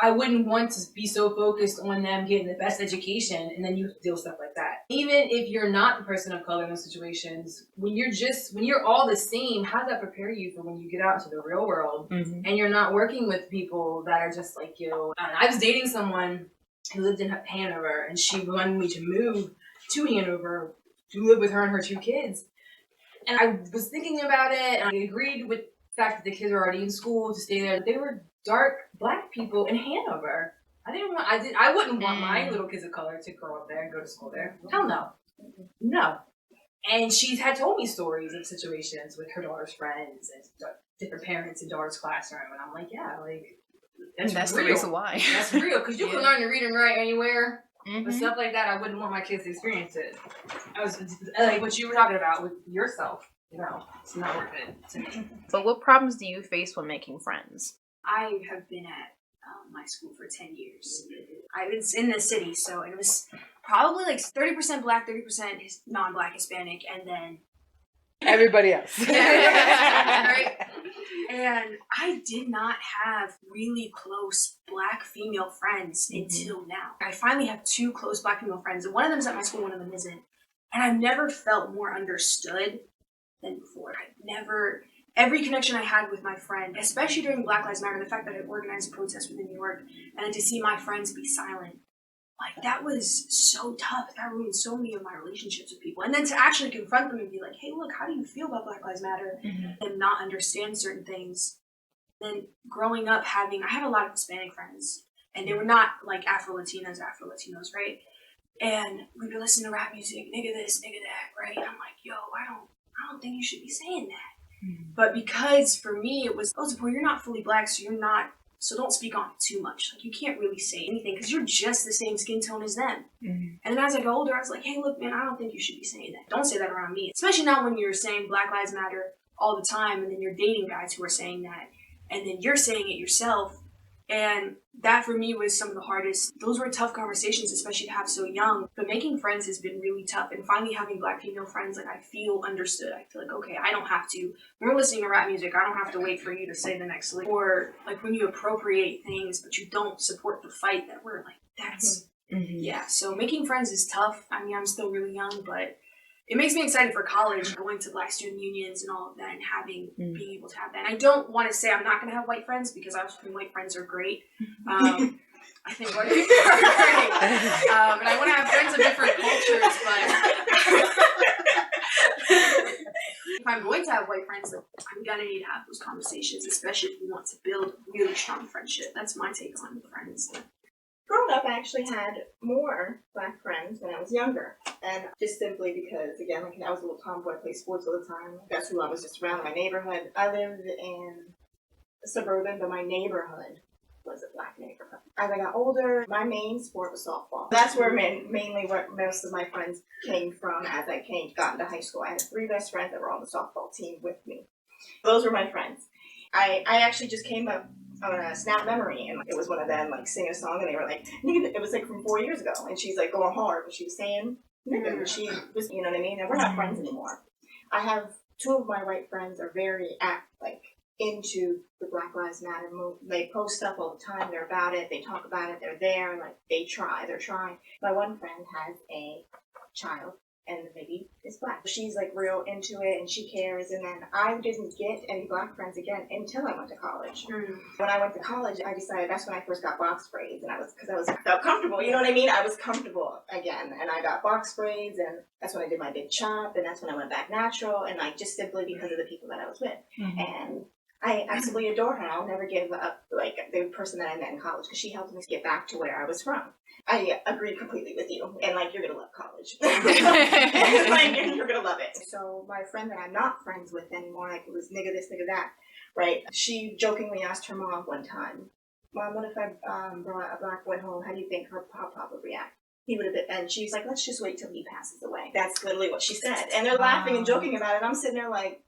I wouldn't want to be so focused on them getting the best education and then you deal with stuff like that. Even if you're not the person of color in those situations, when you're all the same, how does that prepare you for when you get out into the real world and you're not working with people that are just like you? I was dating someone who lived in Hanover and she wanted me to move to Hanover to live with her and her 2 kids. And I was thinking about it and I agreed with the fact that the kids were already in school to stay there. They were dark black people in Hanover. I wouldn't want my little kids of color to grow up there and go to school there. Hell no. No. And she had told me stories of situations with her daughter's friends and different parents in daughter's classroom. And I'm like, yeah, like, that's the real. reason why. That's real. Because you can learn to read and write anywhere. But stuff like that, I wouldn't want my kids to experience it. I was like what you were talking about with yourself. You know, it's not worth it to me. But what problems do you face when making friends? I have been at my school for 10 years. I was in the city, so it was probably like 30% black, 30% non-black Hispanic, and then Everybody else. right? And I did not have really close black female friends until now. I finally have 2 close black female friends, and one of them's at my school, one of them isn't. And I've never felt more understood than before. Every connection I had with my friend, especially during Black Lives Matter, the fact that I organized a protest within New York, and then to see my friends be silent, like, that was so tough. That ruined so many of my relationships with people. And then to actually confront them and be like, hey, look, how do you feel about Black Lives Matter? And not understand certain things. Then growing up I had a lot of Hispanic friends, and they were not like Afro-Latinos, right? And we'd be listening to rap music, nigga this, nigga that, right? And I'm like, yo, I don't think you should be saying that. But because for me it was, Tzipporah, you're not fully black, so don't speak on it too much. Like, you can't really say anything because you're just the same skin tone as them. And then as I got older, I was like, hey, look, man, I don't think you should be saying that. Don't say that around me. Especially not when you're saying Black Lives Matter all the time and then you're dating guys who are saying that and then you're saying it yourself. And that for me was some of the hardest. Those were tough conversations, especially to have so young. But making friends has been really tough. And finally having Black female friends, like I feel understood. I feel like, okay, I don't have to, when we're listening to rap music, I don't have to wait for you to say the next lyric. Or like when you appropriate things, but you don't support the fight that we're like, that's, yeah. So making friends is tough. I mean, I'm still really young, but it makes me excited for college, going to Black student unions and all of that, and being able to have that. And I don't want to say I'm not going to have white friends, because I think white friends are great. I think white people are great. And I want to have friends of different cultures, but if I'm going to have white friends, like, I'm going to need to have those conversations, especially if we want to build really strong friendship. That's my take on friends. Growing up, I actually had more Black friends when I was younger. And just simply because, again, like I was a little tomboy, I played sports all the time. That's who I was just around in my neighborhood. I lived in suburban, but my neighborhood was a Black neighborhood. As I got older, my main sport was softball. That's where mainly where most of my friends came from as I got into high school. I had 3 best friends that were on the softball team with me. Those were my friends. I actually just came up on a snap memory, and it was one of them like singing a song, and they were like, nigga, it was like from 4 years ago, and she's like going hard, but she was saying nigga, she was, you know what I mean, and we're not friends anymore. I have 2 of my white friends are very into the Black Lives Matter movement. They post stuff all the time, they're about it, they talk about it, they're there, like they're trying. My one friend has a child, and the baby is Black. She's like real into it, and she cares. And then I didn't get any Black friends again until I went to college. When I went to college, I decided that's when I first got box braids, and I felt comfortable. You know what I mean? I was comfortable again, and I got box braids, and that's when I did my big chop, and that's when I went back natural, and like just simply because of the people that I was with, and I absolutely adore her. I'll never give up like the person that I met in college, because she helped me get back to where I was from. I agree completely with you, and like you're gonna love college. Like you're gonna love it. So my friend that I'm not friends with anymore, like it was nigga this, nigga that, right? She jokingly asked her mom one time, "Mom, what if I brought a Black boy home? How do you think her pop would react?" He would have been, and she's like, "Let's just wait till he passes away." That's literally what she said, and they're laughing and joking about it. I'm sitting there like,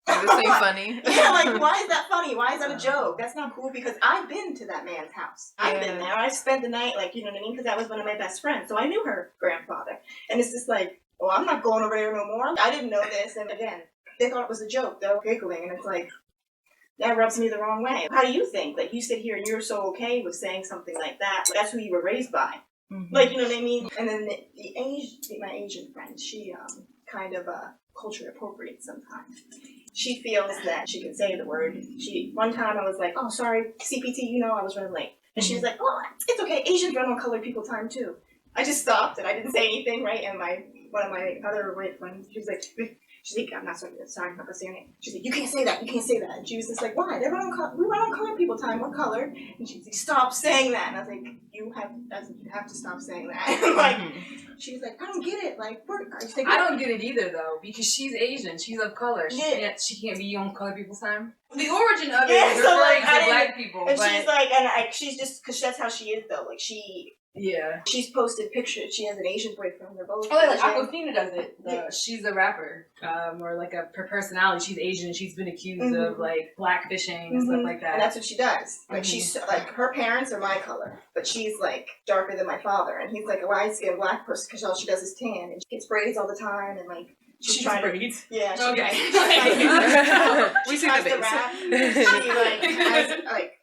this ain't funny. Yeah, like, why is that funny? Why is that a joke? That's not cool, because I've been to that man's house. I've been there. I spent the night, like, you know what I mean? Because that was one of my best friends. So I knew her grandfather. And it's just like, well, I'm not going over there no more. I didn't know this. And again, they thought it was a joke. They were giggling. And it's like, that rubs me the wrong way. How do you think? Like, you sit here and you're so okay with saying something like that. That's who you were raised by. Like, you know what I mean? And then my Asian friend, she kind of culture appropriates sometimes. She feels that she can say the word. One time I was like, "Oh, sorry, CPT, you know I was running late." And she was like, "Oh, it's okay. Asians run on colored people time too." I just stopped and I didn't say anything, right? And one of my other white friends, she was like, "I'm not sorry, I'm not gonna say her name." She's like, "You can't say that. You can't say that." And she was just like, "Why? We run on colored people time. What color?" And she's like, "Stop saying that." And I was like, you have to stop saying that. Like, she was like, "I don't get it. Like, I don't get it either, though, because she's Asian. She's of color. She can't be on colored people's time. The origin of it is referring to Black people. And she's like, she's just, because that's how she is, though. Like, she's posted pictures. She has an Asian boyfriend. They're both like Aquafina does it. She's a rapper, or like her personality. She's Asian, and she's been accused of like blackfishing and stuff like that. And that's what she does. Like she's like, her parents are my color, but she's like darker than my father, and he's like a light-skinned Black person because all she does is tan, and she gets braids all the time, and like she's trying braids. to. Yeah. We see the to rap.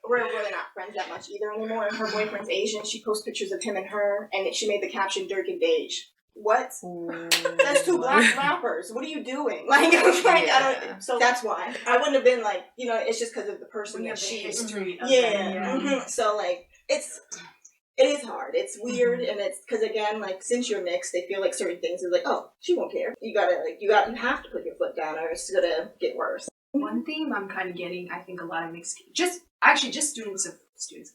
We're really not friends that much either anymore. And her boyfriend's Asian. She posts pictures of him and her, and she made the caption "Dirk and Beige." What? That's 2 Black rappers. What are you doing? Like, I don't. So that's why I wouldn't have been like, you know, it's just because of the person that she is. So like, it is hard. It's weird, and it's because again, like, since you're mixed, they feel like certain things are like, oh, she won't care. You have to put your foot down, or it's gonna get worse. One theme I'm kind of getting, I think a lot of mixed, just students of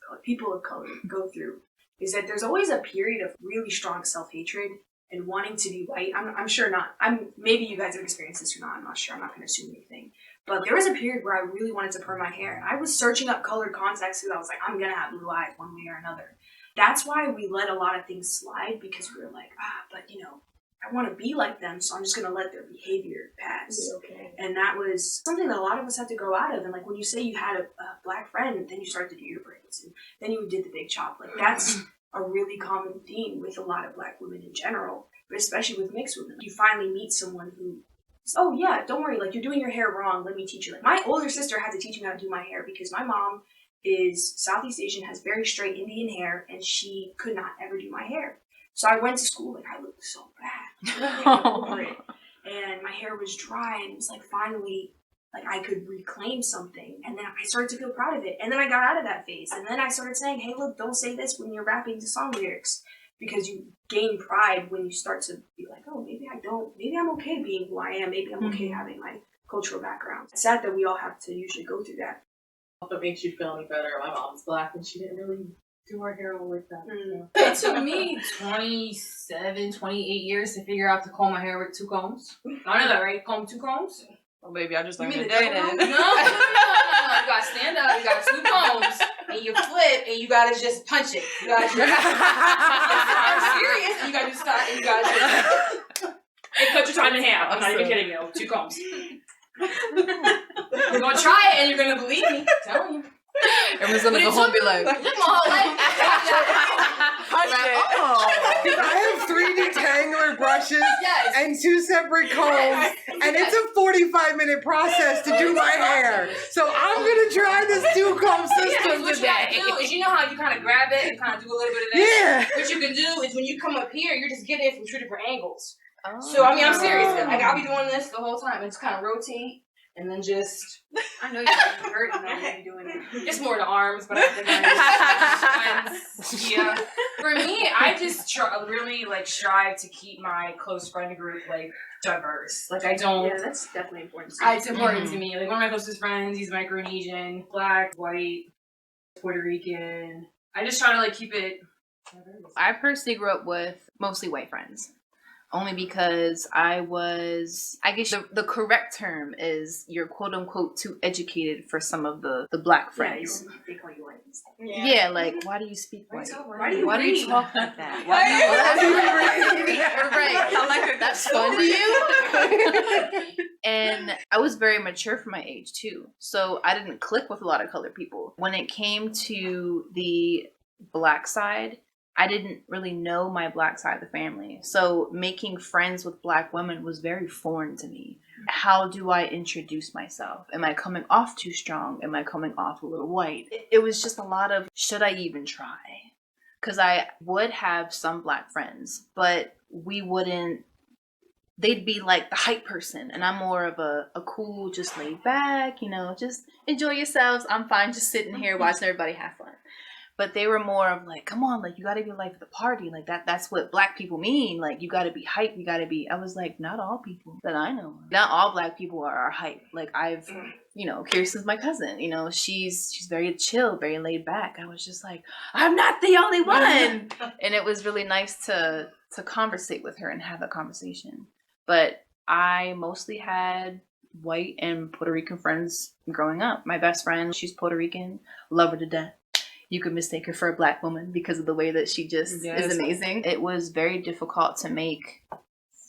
color, people of color go through, is that there's always a period of really strong self-hatred and wanting to be white. I'm sure not. Maybe you guys have experienced this or not. I'm not sure. I'm not going to assume anything. But there was a period where I really wanted to perm my hair. I was searching up colored contacts because I was like, I'm going to have blue eyes one way or another. That's why we let a lot of things slide, because we were like, but you know, I want to be like them, so I'm just going to let their behavior pass. Okay. And that was something that a lot of us had to grow out of. And like when you say you had a black friend, then you started to do your braids, and then you did the big chop. Like that's a really common theme with a lot of black women in general, but especially with mixed women. You finally meet someone who, oh yeah, don't worry, like you're doing your hair wrong, let me teach you. Like my older sister had to teach me how to do my hair because my mom is Southeast Asian, has very straight Indian hair, and she could not ever do my hair. So I went to school, like I looked so bad. I couldn't get over it. And my hair was dry, and it was like finally, like I could reclaim something. And then I started to feel proud of it. And then I got out of that phase. And then I started saying, hey, look, don't say this when you're rapping to song lyrics. Because you gain pride when you start to be like, oh, maybe I'm okay being who I am. Maybe I'm okay having my cultural background. It's sad that we all have to usually go through that. If it makes you feel any better, my mom's black and she didn't really do her hair all like that. It took me 27, 28 years to figure out to comb my hair with 2 combs. I know that, right? Comb 2 combs? Oh, baby, I just learned mean today the then. No. You gotta stand up, you got 2 combs, and you flip, and you gotta just punch it. You gotta just I'm serious. You gotta just start, and you gotta just and cut your time in half. I'm not even kidding you. 2 combs. You're gonna try it, and you're gonna believe me. I'm telling you. Everyone's gonna go home and be like, Look my whole life. Punch it. I have 3 detangler brushes Yes. and 2 separate combs, and it's a 45-minute process to do my hair. So I'm gonna try this 2-comb system What you gotta today. do is, you know how you kind of grab it and kind of do a little bit of that? Yeah. What you can do is when you come up here, you're just getting it from 2 different angles. So, I mean, I'm serious. Like, I'll be doing this the whole time and just kind of rotate and then just... I know you're hurting though when you're doing it. It's more the arms, but I think yeah. For me, I just really, like, strive to keep my close friend group, like, diverse. Like, I don't... Yeah, that's definitely important. It's important to me. Like, one of my closest friends, he's Micronesian, black, white, Puerto Rican. I just try to, like, keep it... I personally grew up with mostly white friends. Only because I guess the correct term is you're quote unquote too educated for some of the black friends. They call you white. Yeah, like, why do you speak white? Why do you talk like that? Right. I like her. That's fun to you? And I was very mature for my age too. So I didn't click with a lot of colored people. When it came to the black side, I didn't really know my black side of the family. So making friends with black women was very foreign to me. How do I introduce myself? Am I coming off too strong? Am I coming off a little white? It was just a lot of, should I even try? Because I would have some black friends, but they'd be like the hype person. And I'm more of a cool, just laid back, just enjoy yourselves. I'm fine just sitting here watching everybody have fun. But they were more of like, come on, like, you gotta be life of the party. Like, that's what black people mean. Like, you gotta be hype. I was like, not all people that I know. Not all black people are hype. Like, Kirsten's my cousin. She's very chill, very laid back. I was just like, I'm not the only one. And it was really nice to conversate with her and have a conversation. But I mostly had white and Puerto Rican friends growing up. My best friend, she's Puerto Rican, love her to death. You could mistake her for a black woman because of the way that she just is amazing. It was very difficult to make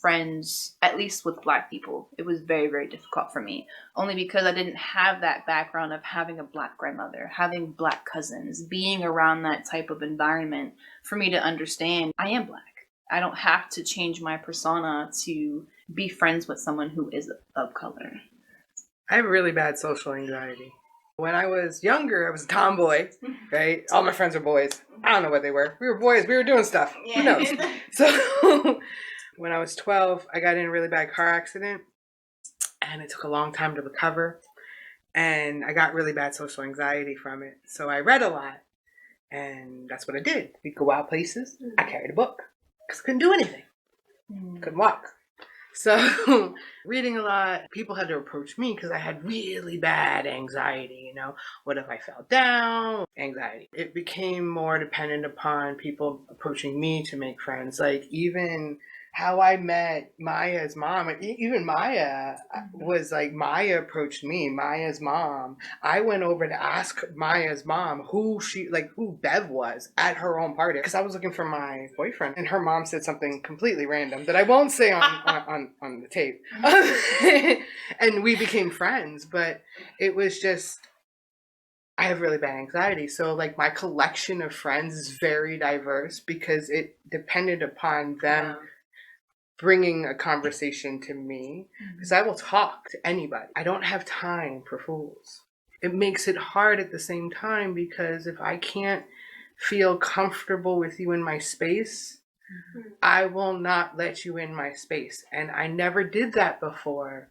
friends, at least with black people. It was very, very difficult for me. Only because I didn't have that background of having a black grandmother, having black cousins, being around that type of environment for me to understand I am black. I don't have to change my persona to be friends with someone who is of color. I have really bad social anxiety. When I was younger, I was a tomboy, right? All my friends were boys. I don't know what they were. We were boys. We were doing stuff. Who knows? So when I was 12, I got in a really bad car accident, and it took a long time to recover. And I got really bad social anxiety from it. So I read a lot, and that's what I did. We'd go out places. I carried a book because I couldn't do anything. Couldn't walk. So reading a lot, people had to approach me because I had really bad anxiety, What if I fell down? Anxiety. It became more dependent upon people approaching me to make friends. Like, even how I met Maya's mom, even Maya was like, Maya approached me, Maya's mom. I went over to ask Maya's mom who Bev was at her own party because I was looking for my boyfriend, and her mom said something completely random that I won't say on the tape. And we became friends, but it was just, I have really bad anxiety. So like my collection of friends is very diverse because it depended upon them bringing a conversation to me, because I will talk to anybody. I don't have time for fools. It makes it hard at the same time because if I can't feel comfortable with you in my space, I will not let you in my space. And I never did that before.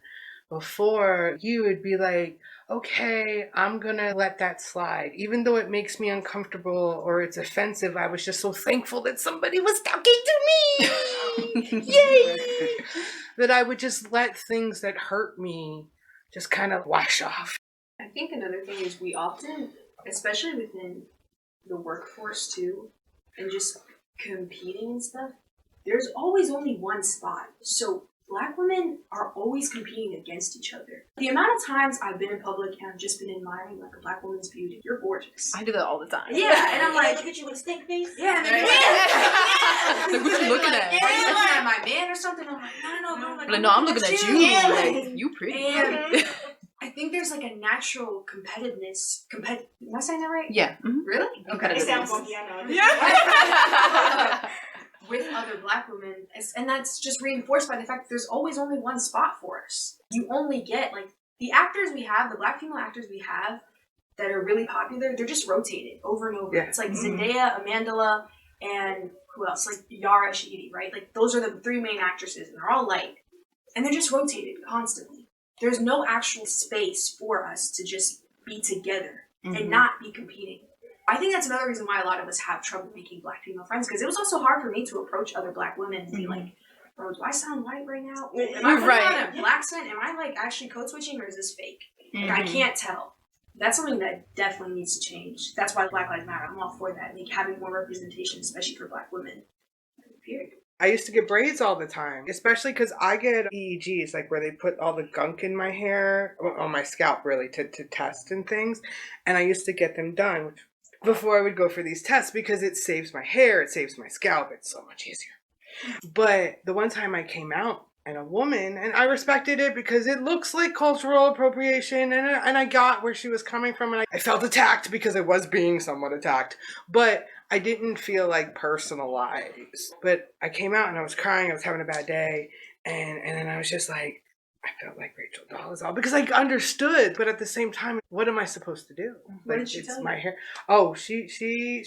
Before, you would be like, okay, I'm gonna let that slide. Even though it makes me uncomfortable or it's offensive, I was just so thankful that somebody was talking to me. Yay! That I would just let things that hurt me just kind of wash off. I think another thing is we often, especially within the workforce too, and just competing and stuff, there's always only one spot. So Black women are always competing against each other. The amount of times I've been in public and I've just been admiring like a Black woman's beauty. You're gorgeous. I do that all the time. Yeah, and I'm like, look at you with a stink face. yeah, and then Like, what you looking at? Are you looking at my man or something? I'm like, no. Like, no, I'm looking at you. Yeah. Like, you pretty. And I think there's like a natural competitiveness. Am I saying that right? Yeah. Mm-hmm. Really? It sounds funky, I know. Yeah. With other Black women, and that's just reinforced by the fact that there's always only one spot for us. You only get like the actors we have, the Black female actors we have that are really popular. They're just rotated over and over. Yeah. It's like Zendaya, Amandla, and who else? Like Yara Shahidi, right? Like those are the three main actresses, and they're all light, and they're just rotated constantly. There's no actual space for us to just be together and not be competing. I think that's another reason why a lot of us have trouble making Black female friends, because it was also hard for me to approach other Black women and be like, bro, do I sound white right now? Am I putting on a black scent? Am I like actually code switching, or is this fake? Like, I can't tell. That's something that definitely needs to change. That's why Black Lives Matter. I'm all for that. Like having more representation, especially for Black women. Period. I used to get braids all the time, especially because I get EEGs, like where they put all the gunk in my hair, on my scalp really, to test and things. And I used to get them done before I would go for these tests because it saves my hair, it saves my scalp, it's so much easier. But the one time I came out and a woman, and I respected it because it looks like cultural appropriation, and I got where she was coming from, and I felt attacked because I was being somewhat attacked, but I didn't feel like personalized. But I came out and I was crying, I was having a bad day, and then I was just like, I felt like Rachel Dolezal because I understood, but at the same time, what am I supposed to do? What did she tell you? My hair. Oh, she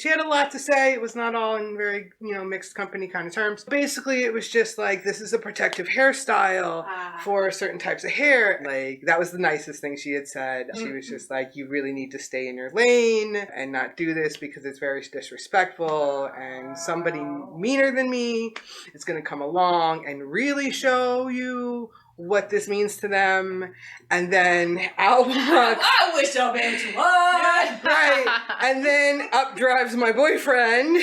had a lot to say. It was not all in very, mixed company kind of terms. Basically, it was just like, this is a protective hairstyle for certain types of hair. Like, that was the nicest thing she had said. She was just like, you really need to stay in your lane and not do this because it's very disrespectful, and somebody meaner than me is going to come along and really show you what this means to them. And then out walks, I wish I bet you would. right, and then up drives my boyfriend,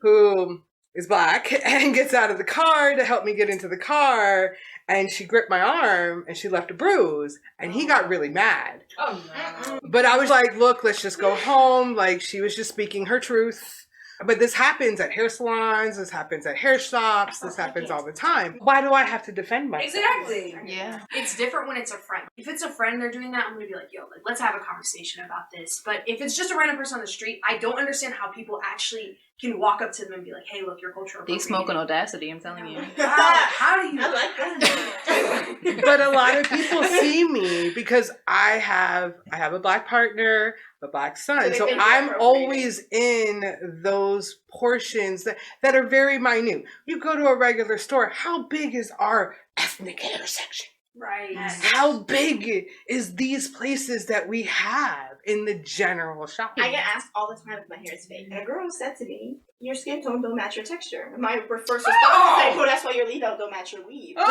who is Black, and gets out of the car to help me get into the car, and she gripped my arm and she left a bruise, and he got really mad. Oh no. But I was like, look, let's just go home. Like, she was just speaking her truth. But this happens at hair salons, this happens at hair shops, this happens all the time. Why do I have to defend myself? Exactly. Yeah. It's different when it's a friend. If it's a friend they're doing that, I'm gonna be like, yo, like, let's have a conversation about this. But if it's just a random person on the street, I don't understand how people actually can walk up to them and be like, hey, look, you're cultural They appropriating. smoke on audacity, I'm telling you. How do you? I like that. But a lot of people see me because I have a Black partner, a Black son. So I'm always in those portions that are very minute. You go to a regular store, how big is our ethnic hair section? Right. How big is these places that we have in the general shop? I get asked all the time if my hair is fake. And a girl said to me, your skin tone don't match your texture. And my first response was like, well, that's why your leave out don't match your weave. and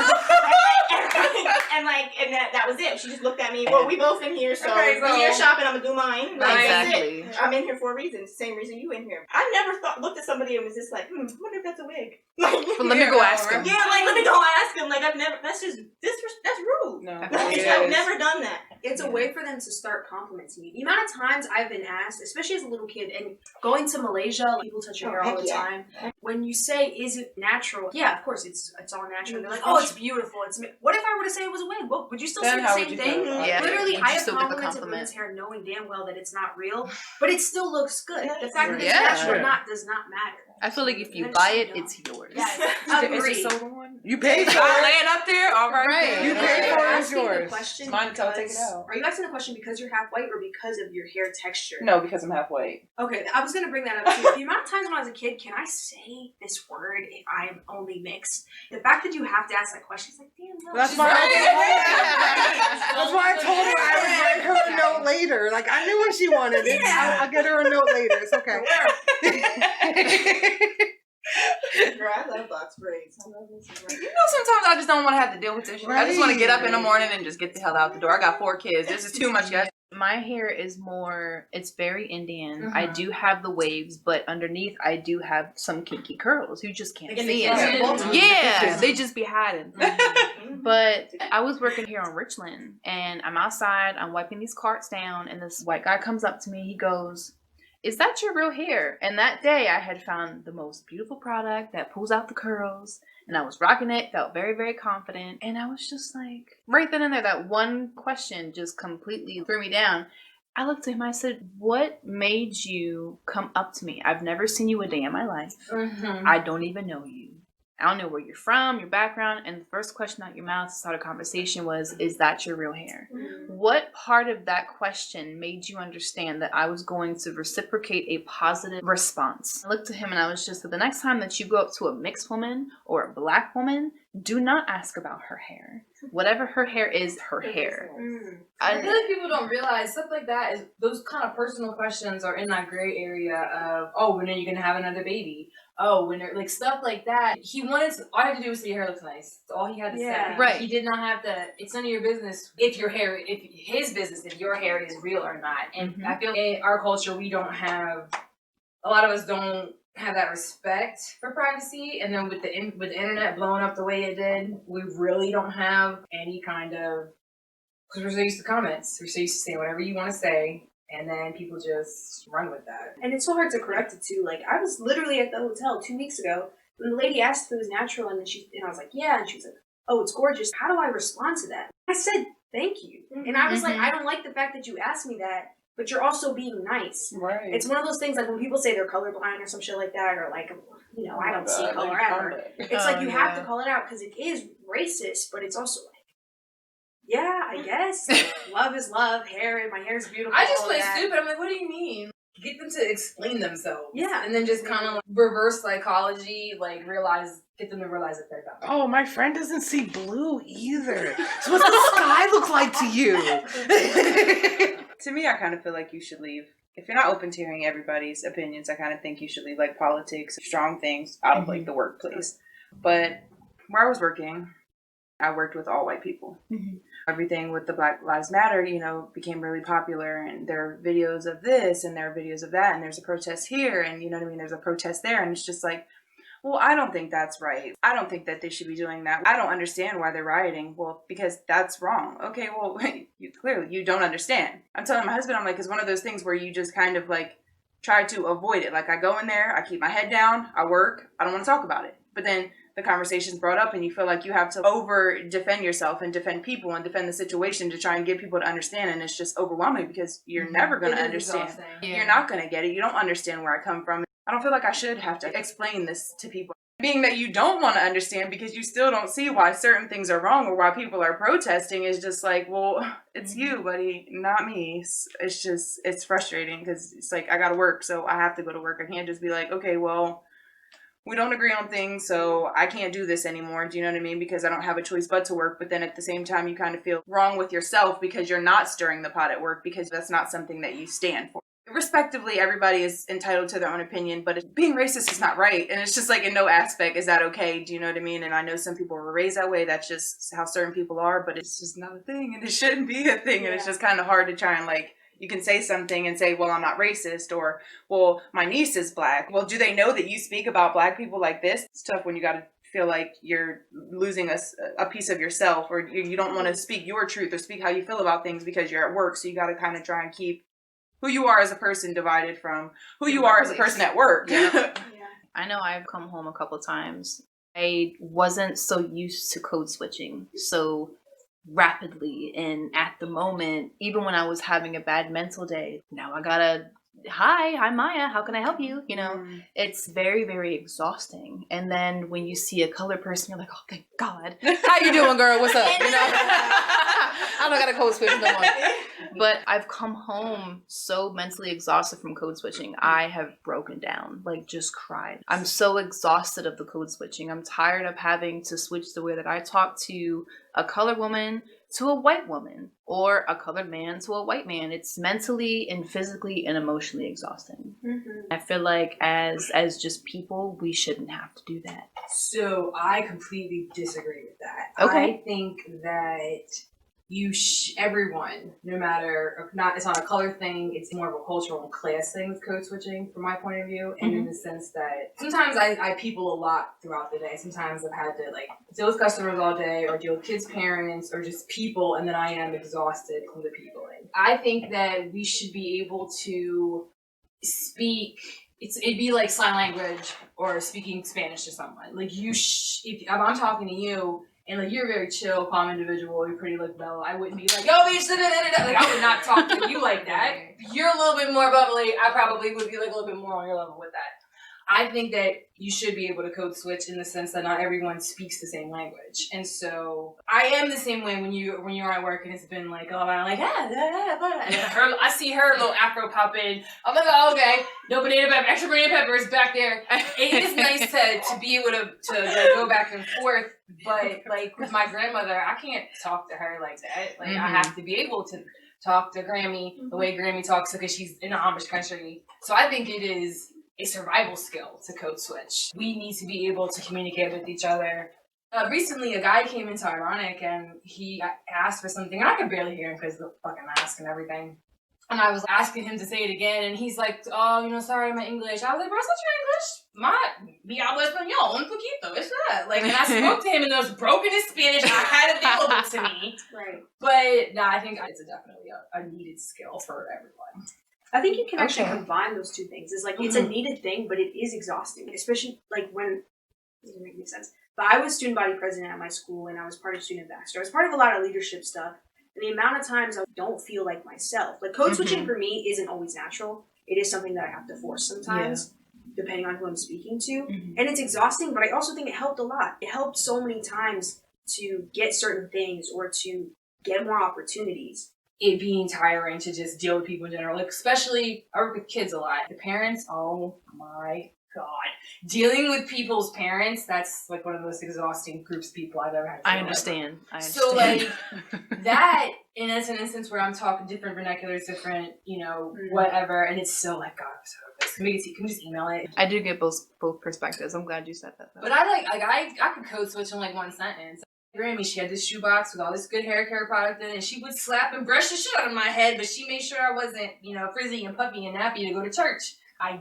that was it. She just looked at me, well, we both in here, so Okay, I'm here shopping, I'm going to do mine. Like, Exactly. that's it. I'm in here for a reason. Same reason you in here. I never looked at somebody and was just like, I wonder if that's a wig. But let me go ask him. Yeah, like, let me go ask him. Like, I've never, that's rude. No. I've never done that. It's a way for them to start complimenting you. The amount of times I've been asked, especially as a little kid, and going to Malaysia, people touch your hair all the time. When you say, "Is it natural?" Yeah, of course, it's all natural. They're like, "Oh, it's beautiful." What if I were to say it was a wig? Well, would you still say the same thing? Yeah. Literally, Would you I have still get the complimented compliment? women's hair, knowing damn well that it's not real, but it still looks good. The fact that it's Yeah. natural or not does not matter. I feel like if you That buy is it, so dumb. it's yours. Yes, agree. Is it sold on? You pay for I it. lay it up there. All right. Right. You then. pay for it, it's Asking the yours. question Mine until I take it because- out. Are you asking the question because you're half white or because of your hair texture? No, because I'm half white. Okay, I was gonna bring that up too. The amount of times when I was a kid, can I say this word if I'm only mixed? The fact that you have to ask that question is like, damn, no. That's she's why right. That's why I told her I would write her a note later. Like, I knew what she wanted. I'll get her a note later. It's okay. Girl, I love box braids. I love this. You know, sometimes I just don't want to have to deal with this shit. I just want to get up in the morning and just get the hell out the door. I got 4 kids. This is too much, guys. My hair is more, it's very Indian. I Mhm. do have the waves, but underneath I do have some kinky curls. You just can't Like in the see kids' it. Baltimore. Yeah, they just be hiding. But I was working here on Richland, and I'm outside, I'm wiping these carts down, and this white guy comes up to me, he goes, "Is that your real hair?" And that day I had found the most beautiful product that pulls out the curls, and I was rocking it, felt very, very confident, and I was just like, right then and there, that one question just completely threw me down. I looked at him, I said, "What made you come up to me? I've never seen you a day in my life. I don't even know you. I don't know where you're from, your background." And the first question out your mouth to start a conversation was, "Is that your real hair?" What part of that question made you understand that I was going to reciprocate a positive response? I looked at him and I was just, the next time that you go up to a mixed woman or a black woman, do not ask about her hair. Whatever her hair is, her hair. I feel like people don't realize stuff like that is those kind of personal questions are in that gray area of, oh, when are you gonna have another baby? Oh, when like stuff like that. He wanted to, all he had to do was say your hair looks nice. That's all he had to say. Right. He did not have to. It's none of your business if your hair, if his business, if your hair is real or not. And I feel like in our culture we don't have. A lot of us don't have that respect for privacy, and then with the internet blowing up the way it did, we really don't have any kind of, because we're so used to comments, we're so used to saying whatever you want to say, and then people just run with that. And it's so hard to correct it too. Like, I was literally at the hotel 2 weeks ago when the lady asked if it was natural, and I was like, yeah, and she was like, oh, it's gorgeous. How do I respond to that? I said, thank you. And I was like, I don't like the fact that you asked me that, but you're also being nice. Right. It's one of those things like when people say they're colorblind or some shit like that, or like, you know, I don't see color ever. It's like you have to call it out because it is racist, but it's also like, yeah, I guess. Love is love. My hair is beautiful. I just all play that. stupid. I'm like, what do you mean? Get them to explain themselves. Yeah. And then just kind of like reverse psychology, like get them to realize that they're dumb. Oh, my friend doesn't see blue either. So what's the sky look like to you? To me, I kind of feel like you should leave. If you're not open to hearing everybody's opinions, I kind of think you should leave, like, politics, strong things out of, like, the workplace. But where I was working, I worked with all white people. Everything with the Black Lives Matter, you know, became really popular, and there are videos of this, and there are videos of that, and there's a protest here, and you know what I mean, there's a protest there, and it's just like, well, I don't think that's right. I don't think that they should be doing that. I don't understand why they're rioting. Well, because that's wrong. Okay, well, clearly you don't understand. I'm telling my husband, I'm like, it's one of those things where you just kind of like try to avoid it. Like, I go in there, I keep my head down, I work, I don't want to talk about it. But then the conversation's brought up and you feel like you have to over defend yourself and defend people and defend the situation to try and get people to understand, and it's just overwhelming because you're never going to understand. You're not going to get it. You don't understand where I come from. I don't feel like I should have to explain this to people. Being that you don't want to understand because you still don't see why certain things are wrong or why people are protesting is just like, well, it's you, buddy, not me. It's just, it's frustrating because it's like, I got to work, so I have to go to work. I can't just be like, okay, well, we don't agree on things, so I can't do this anymore. Do you know what I mean? Because I don't have a choice but to work. But then at the same time, you kind of feel wrong with yourself because you're not stirring the pot at work because that's not something that you stand for. Respectively, everybody is entitled to their own opinion, but being racist is not right. And it's just like in no aspect is that okay. Do you know what I mean? And I know some people were raised that way. That's just how certain people are, but it's just not a thing and it shouldn't be a thing. And it's just kind of hard to try and like, you can say something and say, well, I'm not racist, or, well, my niece is black. Well, do they know that you speak about black people like this? It's tough when you got to feel like you're losing a piece of yourself, or you don't want to speak your truth or speak how you feel about things because you're at work. So you got to kind of try and keep who you are as a person divided from who you are as a person at work. Yeah. I know I've come home a couple times. I wasn't so used to code switching so rapidly, and at the moment, even when I was having a bad mental day, now I gotta, hi Maya, how can I help you? You know, it's very, very exhausting. And then when you see a colored person, you're like, oh, thank God. How you doing, girl? What's up? You know, I don't got a code switch no more. But I've come home so mentally exhausted from code switching. I have broken down, like just cried. I'm so exhausted of the code switching. I'm tired of having to switch the way that I talk to a colored woman to a white woman, or a colored man to a white man. It's mentally and physically and emotionally exhausting. I feel like as just people, we shouldn't have to do that. So I completely disagree with that. Okay. I think that everyone, no matter, it's not a color thing, it's more of a cultural and class thing with code switching from my point of view, and in the sense that sometimes I people a lot throughout the day. Sometimes I've had to like deal with customers all day, or deal with kids' parents, or just people, and then I am exhausted from the people. I think that we should be able to speak. It'd be like sign language or speaking Spanish to someone. Like if I'm talking to you, and like you're a very chill, calm individual, you're pretty like mellow, I wouldn't be like, yo bitch, like I would not talk to you like that. If you're a little bit more bubbly, I probably would be like a little bit more on your level with that. I think that you should be able to code switch in the sense that not everyone speaks the same language. And so I am the same way when you're at work and it's been like, oh, I'm like, and I see her little afro pop in. I'm like, oh, okay, no banana pepper, extra banana peppers back there. It is nice to be able to like, go back and forth. But like with my grandmother, I can't talk to her like that. Like I have to be able to talk to Grammy the way Grammy talks because she's in the Amish country. So I think it is a survival skill to code switch. We need to be able to communicate with each other. Recently, a guy came into Ironic and he asked for something. I could barely hear him because of the fucking mask and everything. And I was asking him to say it again, and he's like, oh, sorry, my English. I was like, bro, it's not your English. Mi hablo español, un poquito, it's that. Like, and I spoke to him in those broken Spanish I had available to me. Right. But, no, I think it's definitely a needed skill for everyone. I think you can actually combine those two things. It's like, it's a needed thing, but it is exhausting, especially like when, it doesn't make any sense. But I was student body president at my school, and I was part of student ambassador. I was part of a lot of leadership stuff. And the amount of times I don't feel like myself. Like, code switching for me isn't always natural. It is something that I have to force sometimes, depending on who I'm speaking to. And it's exhausting, but I also think it helped a lot. It helped so many times to get certain things or to get more opportunities. It being tiring to just deal with people in general, like especially I work with kids a lot. The parents, oh my God. Dealing with people's parents, that's like one of the most exhausting groups of people I've ever had to I understand. So like that, and that's an instance where I'm talking different vernaculars, different, whatever, and it's still like, God, I'm so nervous. Can we just email it? I do get both perspectives. I'm glad you said that though. But I could code switch in like one sentence. Grammy, she had this shoebox with all this good hair care product in it, and she would slap and brush the shit out of my head, but she made sure I wasn't, frizzy and puffy and nappy to go to church. I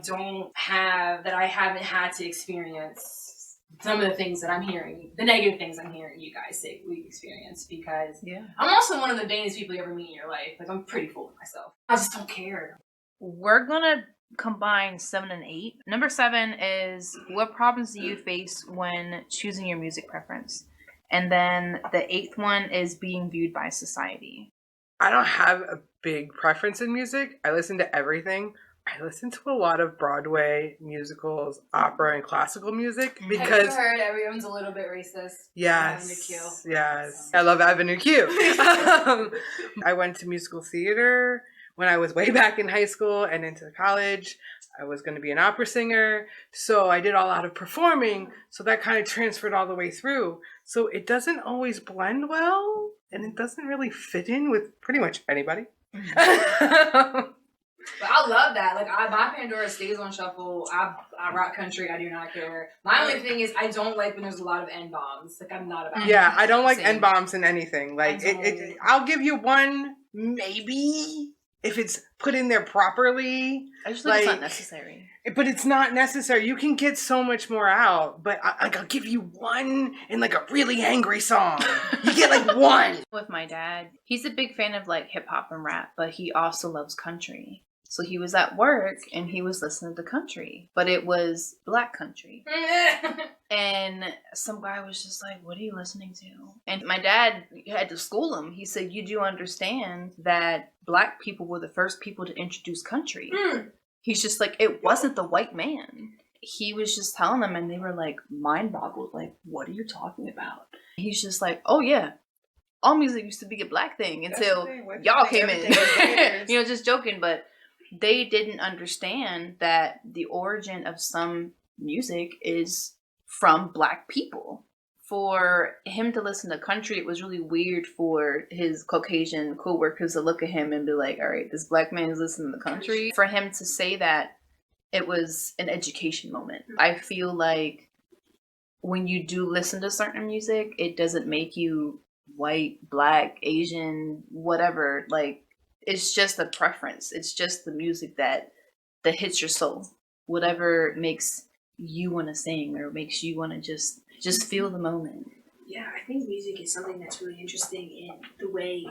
haven't had to experience some of the things that I'm hearing, the negative things I'm hearing you guys say we've experienced, because I'm also one of the vainest people you ever meet in your life. Like, I'm pretty full of myself. I just don't care. We're gonna combine 7 and 8. Number 7 is, what problems do you face when choosing your music preference? And then the 8th one is being viewed by society. I don't have a big preference in music. I listen to everything. I listen to a lot of Broadway musicals, opera, and classical music because have you heard everyone's a little bit racist? Yes, yes. I love Avenue Q. I went to musical theater when I was way back in high school and into college. I was going to be an opera singer. So I did a lot of performing. So that kind of transferred all the way through. So it doesn't always blend well, and it doesn't really fit in with pretty much anybody. But I love that. Like, my Pandora stays on shuffle. I rock country. I do not care. My only thing is I don't like when there's a lot of N-bombs. Like, I'm not about Yeah, I don't like Same. N-bombs in anything. Like, I'll give you one, maybe, if it's put in there properly. I just think it's not necessary. But it's not necessary. You can get so much more out. But I'll give you one in like a really angry song. You get like one. With my dad, he's a big fan of like hip hop and rap, but he also loves country. So he was at work and he was listening to country, but it was black country. And some guy was just like, what are you listening to? And my dad had to school him. He said, you do understand that black people were the first people to introduce country. He's just like, it wasn't the white man. He was just telling them, and they were like mind boggled, like, what are you talking about? He's just like, oh yeah, all music used to be a black thing until y'all came in. You know, just joking, but they didn't understand that the origin of some music is from black people. For him to listen to country, it was really weird for his Caucasian co-workers to look at him and be like, all right, this black man is listening to country. For him to say that, it was an education moment. I feel like when you do listen to certain music, it doesn't make you white, black, Asian, whatever. Like, it's just a preference. It's just the music that hits your soul. Whatever makes you want to sing or makes you want to just feel the moment. Yeah, I think music is something that's really interesting in the way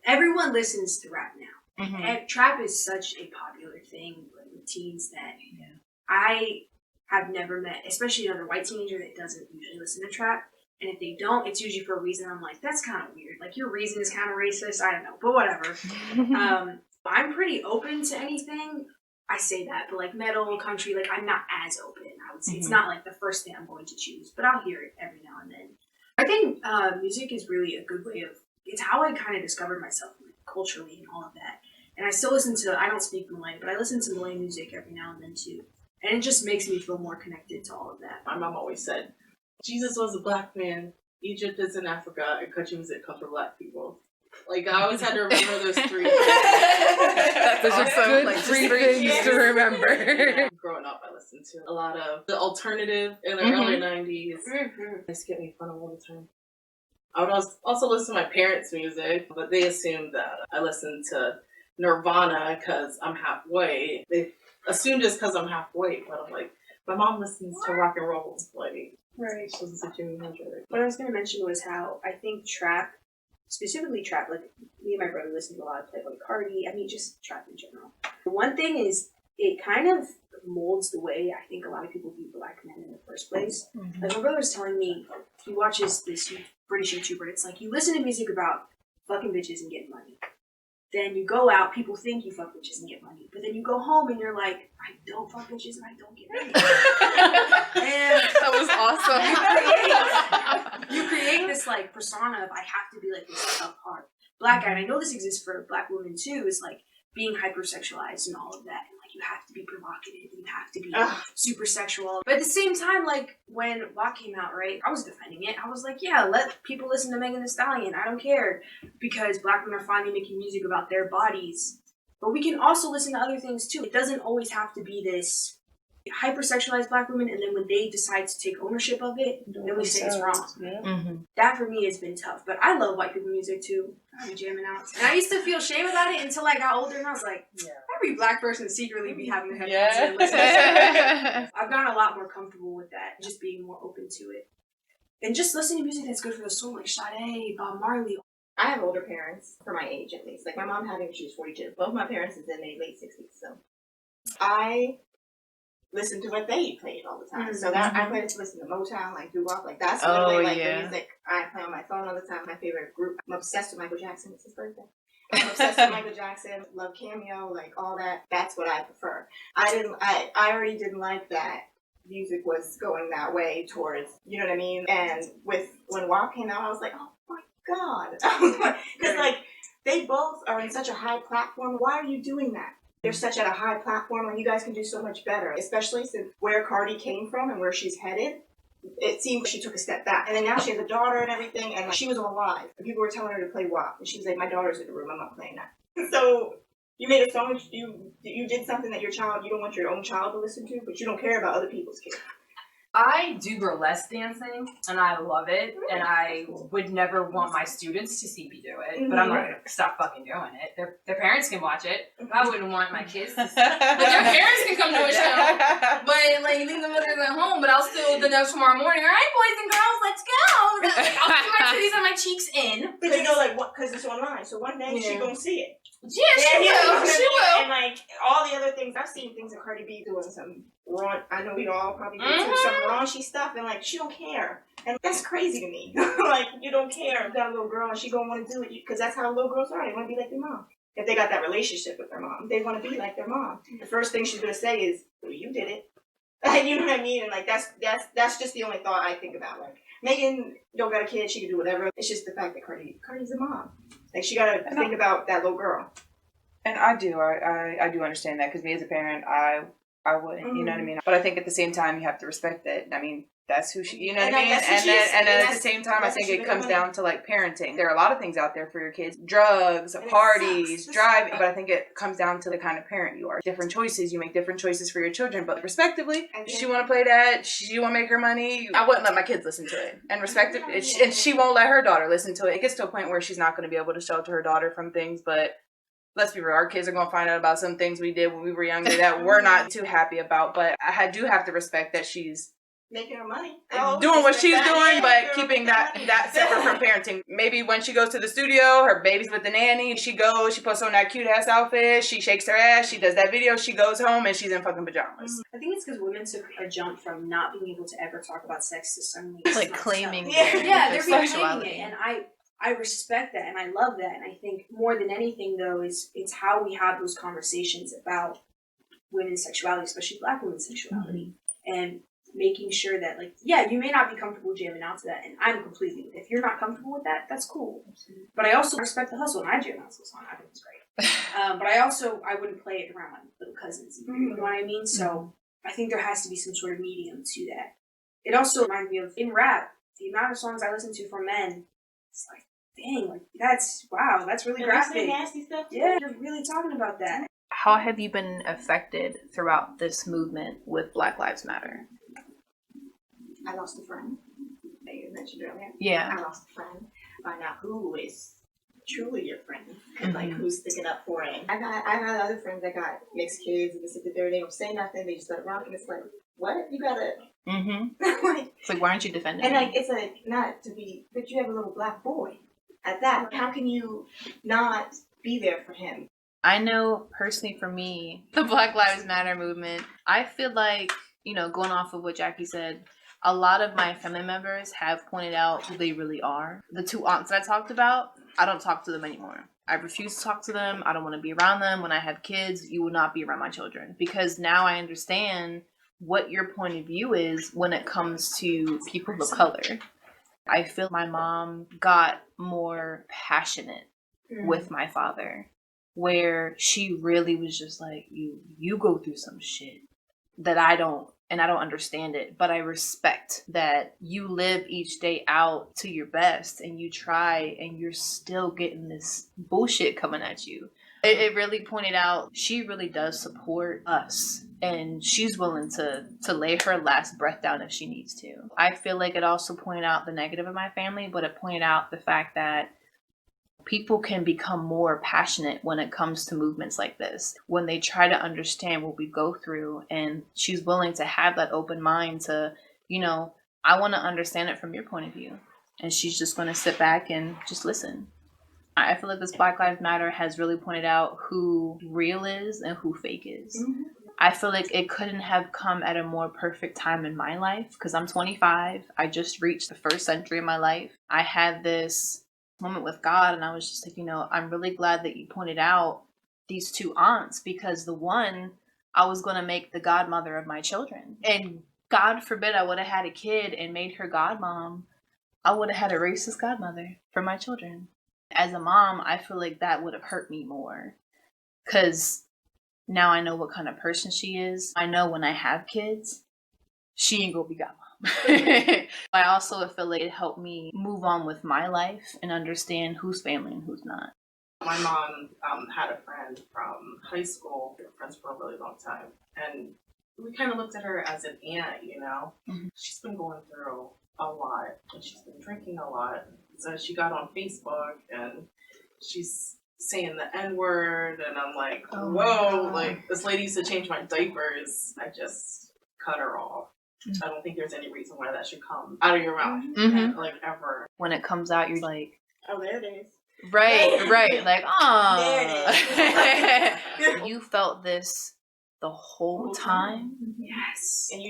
everyone listens to rap now. Mm-hmm. And trap is such a popular thing with teens that I have never met, especially another white teenager that doesn't usually listen to trap. And if they don't, it's usually for a reason I'm like, that's kind of weird. Like, your reason is kind of racist. I don't know, but whatever. I'm pretty open to anything. I say that, but like metal, country, like I'm not as open. I would say it's not like the first thing I'm going to choose, but I'll hear it every now and then. I think music is really a good way of, it's how I kind of discovered myself like, culturally and all of that. And I still listen to, I don't speak Malay, but I listen to Malay music every now and then too. And it just makes me feel more connected to all of that. My mom always said, Jesus was a black man, Egypt is in Africa, and country music comes from black people. Like, I always had to remember those three things. Those are some good three things to remember. Growing up, I listened to a lot of the alternative in the early 90s. They used to get me fun all the time. I would also listen to my parents' music, but they assumed that I listened to Nirvana because I'm half white. They assumed just because I'm half white, but I'm like, my mom listens to rock and roll. Like, right. She listens to Jimi Hendrix. What I was going to mention was how I think trap, specifically trap, like me and my brother listen to a lot of Playboy Cardi, I mean just trap in general. One thing is it kind of molds the way I think a lot of people view black men in the first place. Like my brother was telling me, he watches this British YouTuber, it's like you listen to music about fucking bitches and getting money. Then you go out, people think you fuck bitches and get money. But then you go home and you're like, I don't fuck bitches and I don't get money. And that was awesome. You create this like persona of I have to be like this tough hard black guy. And I know this exists for black women too, is like being hypersexualized and all of that. And like you have to be provocative, you have to be super sexual. But at the same time, like when WAP came out, right, I was defending it. I was like, yeah, let people listen to Megan Thee Stallion. I don't care. Because black women are finally making music about their bodies. But we can also listen to other things too. It doesn't always have to be this hypersexualized black women, and then when they decide to take ownership of it, then we say it's wrong. That for me has been tough. But I love white people music too. I'm jamming out. And I used to feel shame about it until I got older, and I was like, every black person secretly be having their headphones in and listening to it. I've gotten a lot more comfortable with that, just being more open to it. And just listening to music that's good for the soul, like Sade, Bob Marley. I have older parents, for my age at least. Like my mom had me when she was 42. Both my parents is in their late 60s, so I listen to what they played all the time. So that I listen to Motown, like doo-wop, like that's literally the music I play on my phone all the time. My favorite group. I'm obsessed with Michael Jackson. It's his birthday. I'm obsessed with Michael Jackson. Love Cameo, like all that. That's what I prefer. I already didn't like that music was going that way towards, you know what I mean? And when WAP came out, I was like, oh my God. Because like they both are in such a high platform. Why are you doing that? They're such at a high platform, and you guys can do so much better, especially since where Cardi came from and where she's headed. It seemed she took a step back, and then now she has a daughter and everything, and like, she was on live, and people were telling her to play WAP, and she was like, "My daughter's in the room, I'm not playing that." So you made a song, you did something that you don't want your own child to listen to, but you don't care about other people's kids. I do burlesque dancing, and I love it, and I would never want my students to see me do it, but I'm not going to stop fucking doing it. Their parents can watch it. I wouldn't want my kids to see it. But their parents can come to a show, but like leave the mothers at home, but I'll still, the next tomorrow morning, all right, boys and girls, let's go. Like, I'll keep my titties and my cheeks in. But you know, like, what? Because it's online, so one day she gonna see it. Yeah, she will. She will. And like all the other things, I've seen things of Cardi B doing some wrong. I know we all probably do some raunchy stuff, and like she don't care, and that's crazy to me. Like you don't care. You got a little girl, and she gonna want to do it because that's how little girls are. They want to be like their mom. If they got that relationship with their mom, they want to be like their mom. The first thing she's gonna say is, well, "You did it." You know what I mean? And like that's just the only thought I think about. Like Megan don't got a kid, she can do whatever. It's just the fact that Cardi's a mom. Like she gotta think about that little girl. And I do understand that because me as a parent, I wouldn't, you know what I mean? But I think at the same time, you have to respect that. I mean, that's who she, you know what I mean? And at the same time, I think it comes down to like parenting. There are a lot of things out there for your kids. Drugs, parties, driving. But I think it comes down to the kind of parent you are. Different choices. You make different choices for your children. But respectively, she want to play that. She want to make her money. I wouldn't let my kids listen to it. And respect it. And she won't let her daughter listen to it. It gets to a point where she's not going to be able to shelter her daughter from things. But let's be real, our kids are going to find out about some things we did when we were younger that we're not too happy about. But I do have to respect that she's making her money. Doing what she's doing, but keeping that separate from parenting. Maybe when she goes to the studio, her baby's with the nanny, she puts on that cute ass outfit, she shakes her ass, she does that video, she goes home and she's in fucking pajamas. I think it's because women took a jump from not being able to ever talk about sex to suddenly like claiming they're their sexuality. And I respect that and I love that, and I think more than anything though is it's how we have those conversations about women's sexuality, especially Black women's sexuality, and making sure that like, yeah, you may not be comfortable jamming out to that, and I'm completely, if you're not comfortable with that, that's cool. But I also respect the hustle, and I jam out to the song, I think it's great. But I wouldn't play it around my little cousins, you know what I mean? So I think there has to be some sort of medium to that. It also reminds me of, in rap, the amount of songs I listen to from men, it's like, dang, like that's really graphic. Nasty stuff. Yeah, you're really talking about that. How have you been affected throughout this movement with Black Lives Matter? I lost a friend that you mentioned earlier. Yeah. I lost a friend. Find out who is truly your friend and like who's sticking up for it. I've had other friends that got mixed kids and this and the third. They don't say nothing. They just let it rock, and it's like, what? You gotta. Like, it's like, why aren't you defending? And like, it's like not to be, but you have a little Black boy at that. How can you not be there for him? I know personally for me, the Black Lives Matter movement, I feel like, you know, going off of what Jackie said, a lot of my family members have pointed out who they really are. The two aunts that I talked about, I don't talk to them anymore. I refuse to talk to them. I don't want to be around them. When I have kids, you will not be around my children. Because now I understand what your point of view is when it comes to people of color. I feel my mom got more passionate with my father, where she really was just like, you go through some shit that I don't understand it, but I respect that you live each day out to your best and you try and you're still getting this bullshit coming at you. It really pointed out she really does support us, and she's willing to lay her last breath down if she needs to. I feel like it also pointed out the negative of my family, but it pointed out the fact that people can become more passionate when it comes to movements like this, when they try to understand what we go through, and she's willing to have that open mind to, you know, I want to understand it from your point of view. And she's just going to sit back and just listen. I feel like this Black Lives Matter has really pointed out who real is and who fake is. I feel like it couldn't have come at a more perfect time in my life because I'm 25. I just reached the first century of my life. I had this moment with God, and I was just like, you know, I'm really glad that you pointed out these two aunts, because the one, I was going to make the godmother of my children. And God forbid I would have had a kid and made her godmom. I would have had a racist godmother for my children. As a mom, I feel like that would have hurt me more, because Now I know what kind of person she is. I know when I have kids, she ain't gonna be godmom. I also feel like it helped me move on with my life and understand who's family and who's not. My mom had a friend from high school. We were friends for a really long time. And we kind of looked at her as an aunt, you know. Mm-hmm. She's been going through a lot, and she's been drinking a lot. So she got on Facebook, and she's saying the N-word, and I'm like, whoa, like, this lady used to change my diapers. I just cut her off. Mm-hmm. I don't think there's any reason why that should come out of your mouth, like, ever. When it comes out, you're like, oh, there it is. Right, like, oh. There it is. You felt this the whole time? Yes. And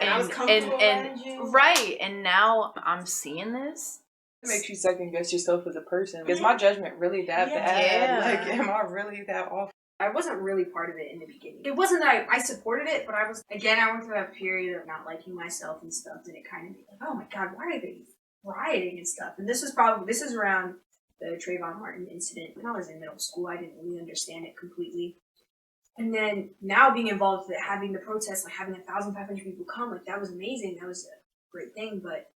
and I was comfortable around you. Right, and now I'm seeing this. It makes you second guess yourself as a person. Is my judgment really that bad? Yeah. Like, am I really that awful? I wasn't really part of it in the beginning. It wasn't that I supported it, but I went through that period of not liking myself and stuff, and it kind of made like, oh my God, why are they rioting and stuff? And this is around the Trayvon Martin incident. When I was in middle school, I didn't really understand it completely. And then now being involved with it, having the protests, like having 1,500 people come, like that was amazing. That was a great thing. But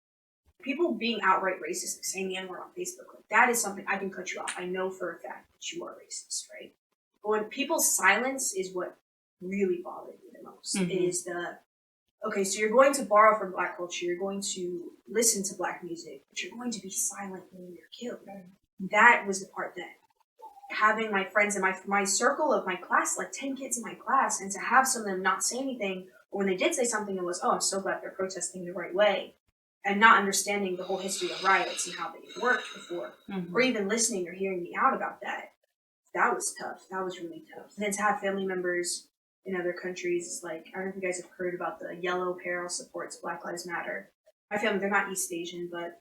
people being outright racist, like saying the N-word on Facebook, like that is something I can cut you off. I know for a fact that you are racist, right? But when people's silence is what really bothered me the most, is okay, so you're going to borrow from Black culture, you're going to listen to Black music, but you're going to be silent when you're killed. That was the part that having my friends in my circle of my class, like 10 kids in my class, and to have some of them not say anything, or when they did say something, it was, oh, I'm so glad they're protesting the right way, and not understanding the whole history of riots and how they worked before, or even listening or hearing me out about that. That was tough. That was really tough. And then to have family members in other countries, like, I don't know if you guys have heard about the Yellow Peril supports Black Lives Matter. My family, they're not East Asian, but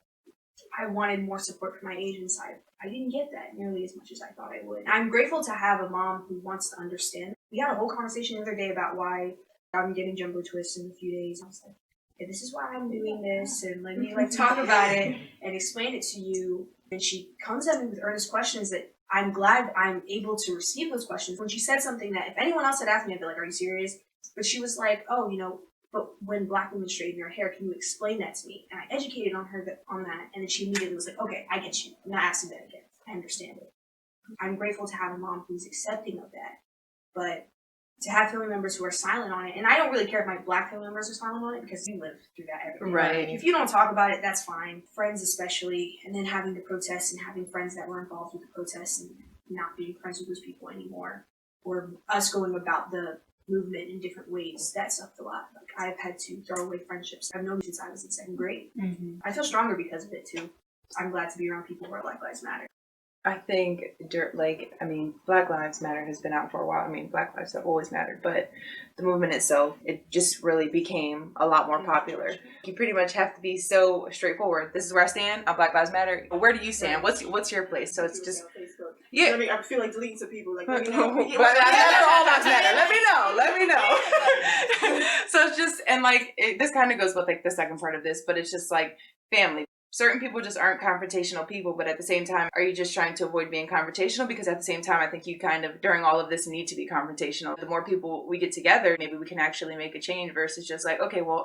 I wanted more support from my Asian side. I didn't get that nearly as much as I thought I would. I'm grateful to have a mom who wants to understand. We had a whole conversation the other day about why I'm getting jumbo twists in a few days. I was like, hey, this is why I'm doing this, and let me talk about it and explain it to you. And she comes at me with earnest questions that I'm glad I'm able to receive those questions. When she said something that if anyone else had asked me, I'd be like, are you serious? But she was like, oh, but when Black women straighten their hair, can you explain that to me? And I educated on her on that, and then she immediately was like, okay, I get you. I'm not asking that again. I understand it. I'm grateful to have a mom who's accepting of that. But to have family members who are silent on it, and I don't really care if my Black family members are silent on it, because we live through that every day. Right. If you don't talk about it, that's fine. Friends especially, and then having the protests and having friends that were involved with the protests and not being friends with those people anymore, or us going about the movement in different ways, that sucked a lot. Like, I've had to throw away friendships I've known since I was in 2nd grade. I feel stronger because of it too. I'm glad to be around people who are Black Lives Matter. I think, Black Lives Matter has been out for a while. I mean, Black lives have always mattered, but the movement itself, it just really became a lot more popular. You pretty much have to be so straightforward. This is where I stand on Black Lives Matter. Where do you stand? What's your place? So it's just, yeah. I feel like deleting some people. Like, Black Lives Matter, all lives matter. Let me know. So it's just, and this kind of goes with the second part of this, but it's just like family. Certain people just aren't confrontational people, but at the same time, are you just trying to avoid being confrontational? Because at the same time, I think you kind of, during all of this, need to be confrontational. The more people we get together, maybe we can actually make a change versus just like, okay, well,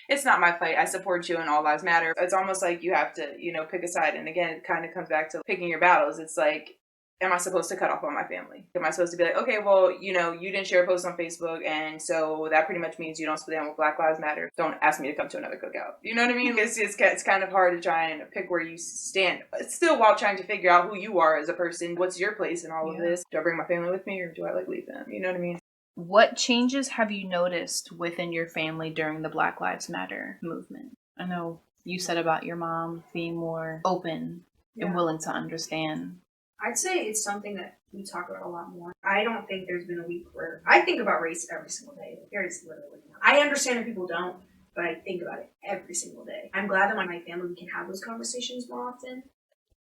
it's not my fight. I support you and all lives matter. It's almost like you have to, pick a side. And again, it kind of comes back to picking your battles. It's like, am I supposed to cut off on my family? Am I supposed to be like, okay, well, you didn't share a post on Facebook, and so that pretty much means you don't stand with Black Lives Matter. Don't ask me to come to another cookout. You know what I mean? It's kind of hard to try and pick where you stand. But still, while trying to figure out who you are as a person, what's your place in all of this? Do I bring my family with me, or do I leave them? You know what I mean? What changes have you noticed within your family during the Black Lives Matter movement? I know you said about your mom being more open and willing to understand. I'd say it's something that we talk about a lot more. I don't think there's been a week where I think about race every single day. There is literally not. I understand that people don't, but I think about it every single day. I'm glad that my family, we can have those conversations more often.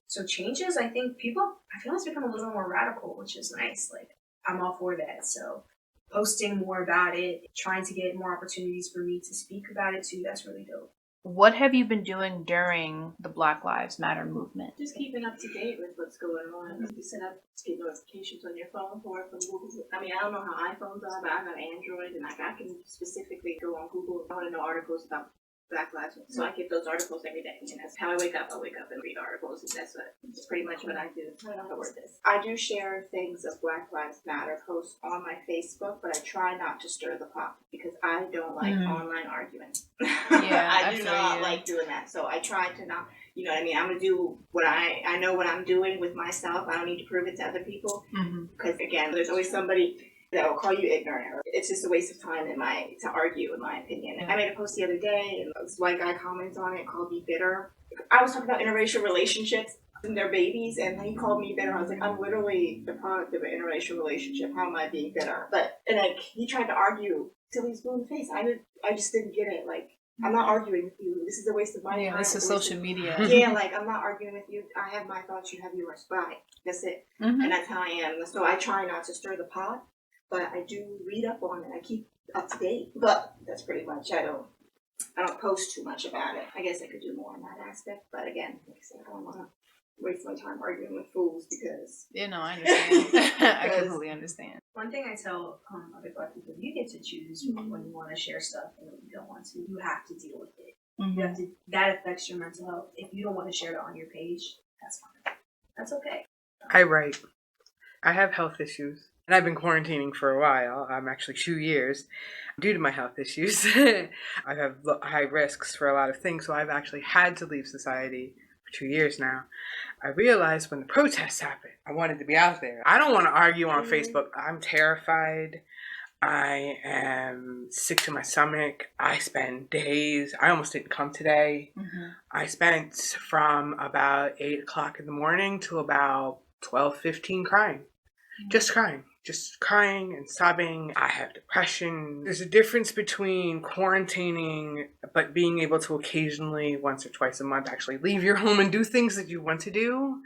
So changes, I think I feel it's become a little more radical, which is nice. Like, I'm all for that. So posting more about it, trying to get more opportunities for me to speak about it too, that's really dope. What have you been doing during the Black Lives Matter movement? Just keeping up to date with what's going on. You set up to get notifications on your phone or from Google. I mean, I don't know how iPhones are, but I have Android, and I can specifically go on Google. I want to know articles about Black Lives Matter. So I get those articles every day. And that's how I wake up. I wake up and read articles, and that's pretty much what I do. I don't know how to word this. I do share things of Black Lives Matter posts on my Facebook, but I try not to stir the pot because I don't like online arguing. Yeah, I do not like doing that. So I try to not, you know what I mean? I'm going to do what I know what I'm doing with myself. I don't need to prove it to other people. Because again, there's always somebody that will call you ignorant. It's just a waste of time to argue, in my opinion. I made a post the other day, and this white guy comments on it, called me bitter. I was talking about interracial relationships and their babies, and he called me bitter. I was like, I'm literally the product of an interracial relationship. How am I being bitter? He tried to argue till he's blue in the face. I just didn't get it. Like, I'm not arguing with you. This is a waste of my time. Yeah, this is social media. Yeah, like, I'm not arguing with you. I have my thoughts, you have yours. Bye. That's it. And that's how I am. So I try not to stir the pot. But I do read up on it. I keep up to date. But that's pretty much. I don't post too much about it. I guess I could do more in that aspect. But again, like I said, I don't want to waste my time arguing with fools because. You know, I understand. I completely understand. One thing I tell other Black people, you get to choose when you want to share stuff and when you don't want to. You have to deal with it. You have to. That affects your mental health. If you don't want to share it on your page, that's fine. That's okay. I write. I have health issues. And I've been quarantining for a while. I'm actually 2 years due to my health issues. I have high risks for a lot of things, so I've actually had to leave society for 2 years now. I realized when the protests happened, I wanted to be out there. I don't want to argue on Facebook. I'm terrified. I am sick to my stomach. I spend days. I almost didn't come today. I spent from about 8 o'clock in the morning to about 12:15 crying. Just crying and sobbing. I have depression. There's a difference between quarantining, but being able to occasionally, once or twice a month, actually leave your home and do things that you want to do.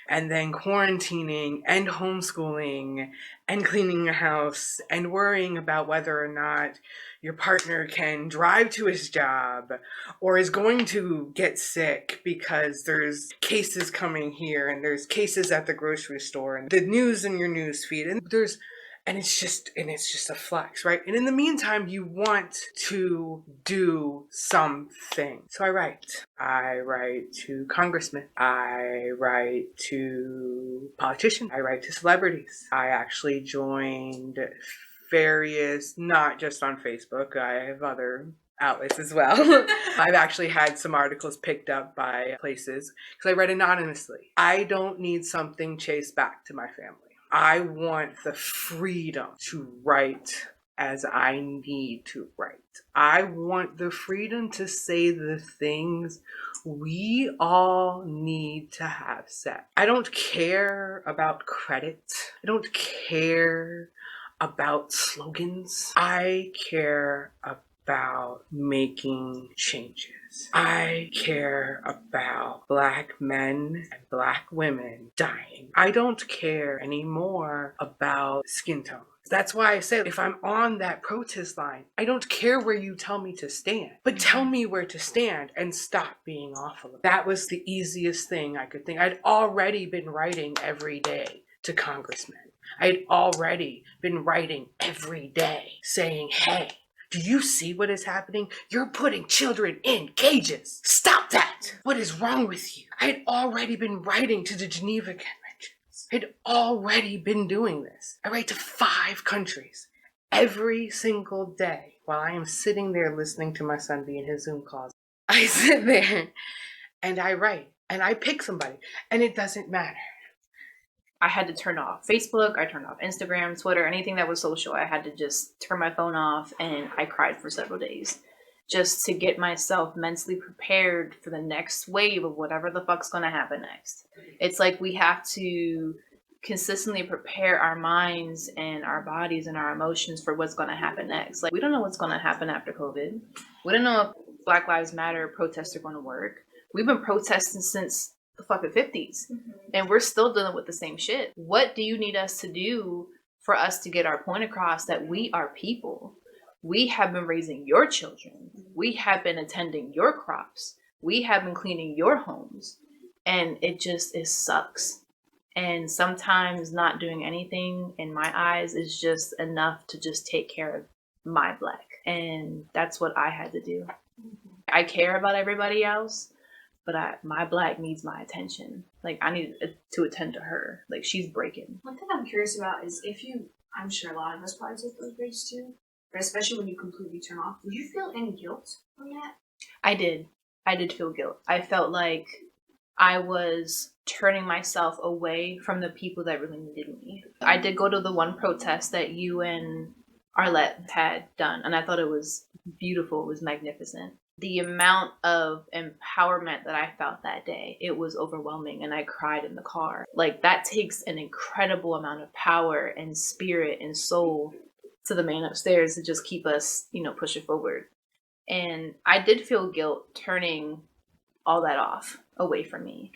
And then quarantining and homeschooling and cleaning your house and worrying about whether or not your partner can drive to his job or is going to get sick because there's cases coming here and there's cases at the grocery store and the news in your news feed and it's just a flux, right? And in the meantime, you want to do something. So I write. I write to congressmen. I write to politicians. I write to celebrities. I actually joined various, not just on Facebook, I have other outlets as well. I've actually had some articles picked up by places because I write anonymously. I don't need something chased back to my family. I want the freedom to write as I need to write. I want the freedom to say the things we all need to have said. I don't care about credit. I don't care about slogans. I care about making changes. I care about Black men and Black women dying. I don't care anymore about skin tone. That's why I said if I'm on that protest line, I don't care where you tell me to stand, but tell me where to stand and stop being awful. That was the easiest thing I could think. I'd already been writing every day to congressmen. I'd already been writing every day saying, hey, do you see what is happening? You're putting children in cages. Stop that. What is wrong with you? I had already been writing to the Geneva Conventions. I'd already been doing this. I write to 5 countries every single day while I am sitting there listening to my son be in his Zoom calls. I sit there and I write and I pick somebody and it doesn't matter. I had to turn off Facebook, I turned off Instagram, Twitter, anything that was social. I had to just turn my phone off and I cried for several days just to get myself mentally prepared for the next wave of whatever the fuck's going to happen next. It's like we have to consistently prepare our minds and our bodies and our emotions for what's going to happen next. Like, we don't know what's going to happen after COVID. We don't know if Black Lives Matter protests are going to work. We've been protesting since the fucking 50s and we're still dealing with the same shit. What do you need us to do for us to get our point across that we are people? We have been raising your children. We have been attending your crops. We have been cleaning your homes. And it sucks. And sometimes not doing anything in my eyes is just enough to just take care of my black. And that's what I had to do. I care about everybody else, but my black needs my attention. Like, I need to attend to her. Like, she's breaking. One thing I'm curious about is I'm sure a lot of us probably take those breaks too, but especially when you completely turn off, did you feel any guilt from that? I did feel guilt. I felt like I was turning myself away from the people that really needed me. I did go to the one protest that you and Arlette had done, and I thought it was beautiful. It was magnificent. The amount of empowerment that I felt that day, it was overwhelming, and I cried in the car. Like, that takes an incredible amount of power and spirit and soul to the man upstairs to just keep us, pushing forward. And I did feel guilt turning all that off away from me.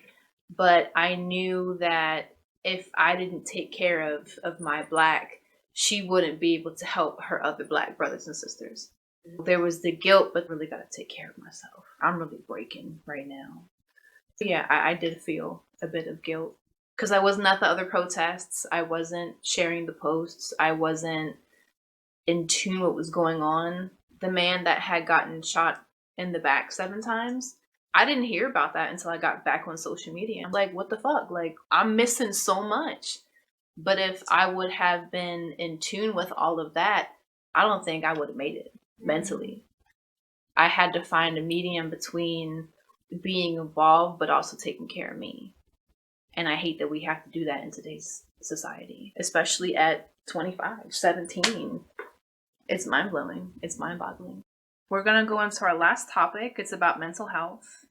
But I knew that if I didn't take care of my black, she wouldn't be able to help her other black brothers and sisters. There was the guilt, but really got to take care of myself. I'm really breaking right now. So yeah, I did feel a bit of guilt because I wasn't at the other protests. I wasn't sharing the posts. I wasn't in tune with what was going on. The man that had gotten shot in the back 7 times, I didn't hear about that until I got back on social media. I'm like, what the fuck? Like, I'm missing so much. But if I would have been in tune with all of that, I don't think I would have made it mentally. I had to find a medium between being involved but also taking care of me. And I hate that we have to do that in today's society, especially at 25, 17. It's mind-blowing. It's mind-boggling. We're going to go into our last topic. It's about mental health.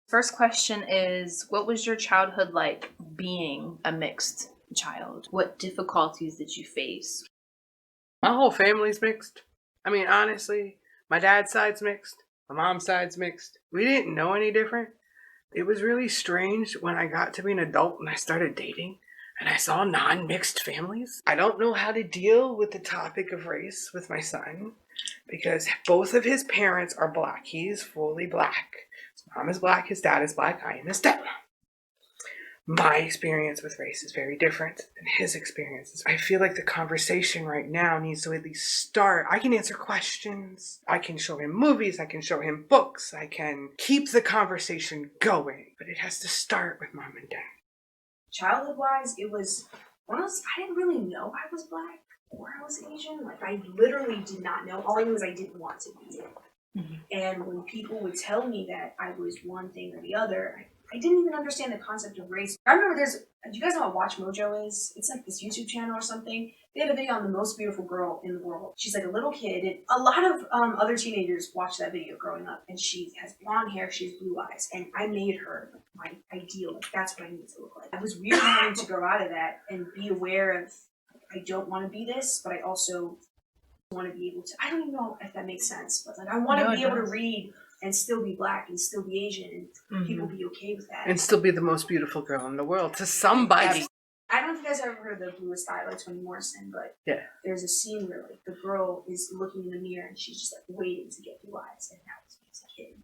First question is, what was your childhood like being a mixed child? What difficulties did you face? My whole family's mixed. I mean, honestly, my dad's side's mixed. My mom's side's mixed. We didn't know any different. It was really strange when I got to be an adult and I started dating and I saw non-mixed families. I don't know how to deal with the topic of race with my son because both of his parents are black. He's fully black. His mom is black, his dad is black, I am his stepmom. My experience with race is very different than his experiences. I feel like the conversation right now needs to at least start. I can answer questions. I can show him movies. I can show him books. I can keep the conversation going. But it has to start with mom and dad. Childhood-wise, it was one of those, I didn't really know I was black or I was Asian. Like, I literally did not know. All I knew is I didn't want to be it. Mm-hmm. And when people would tell me that I was one thing or the other, I didn't even understand the concept of race. I remember do you guys know what Watch Mojo is? It's like this YouTube channel or something. They had a video on the most beautiful girl in the world. She's like a little kid, and a lot of other teenagers watched that video growing up, and she has blonde hair, she has blue eyes, and I made her my ideal. Like, that's what I need to look like. It was weird having to grow out of that and be aware of, I don't want to be this, but I also want to be able to, I don't even know if that makes sense, but like, I want to be able to read and still be black and still be Asian and people be okay with that. And still be the most beautiful girl in the world to somebody. I don't know if you guys ever heard of The Bluest Eye by Toni Morrison, but yeah, there's a scene where like the girl is looking in the mirror and she's just like waiting to get blue eyes, and that was me as a kid.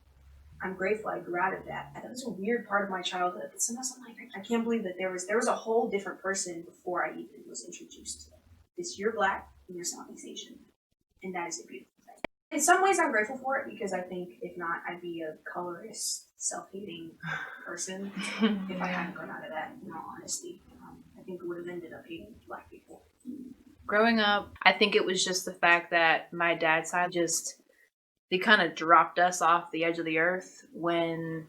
I'm grateful I grew out of that. That was a weird part of my childhood, but sometimes I'm like, I can't believe that there was a whole different person before I even was introduced to it. This, you're black and you're Southeast Asian, and that is a beautiful thing. In some ways, I'm grateful for it because I think if not, I'd be a colorist, self-hating person if I hadn't grown out of that. In all honesty, I think I would have ended up hating black people. Growing up, I think it was just the fact that my dad's side they kind of dropped us off the edge of the earth when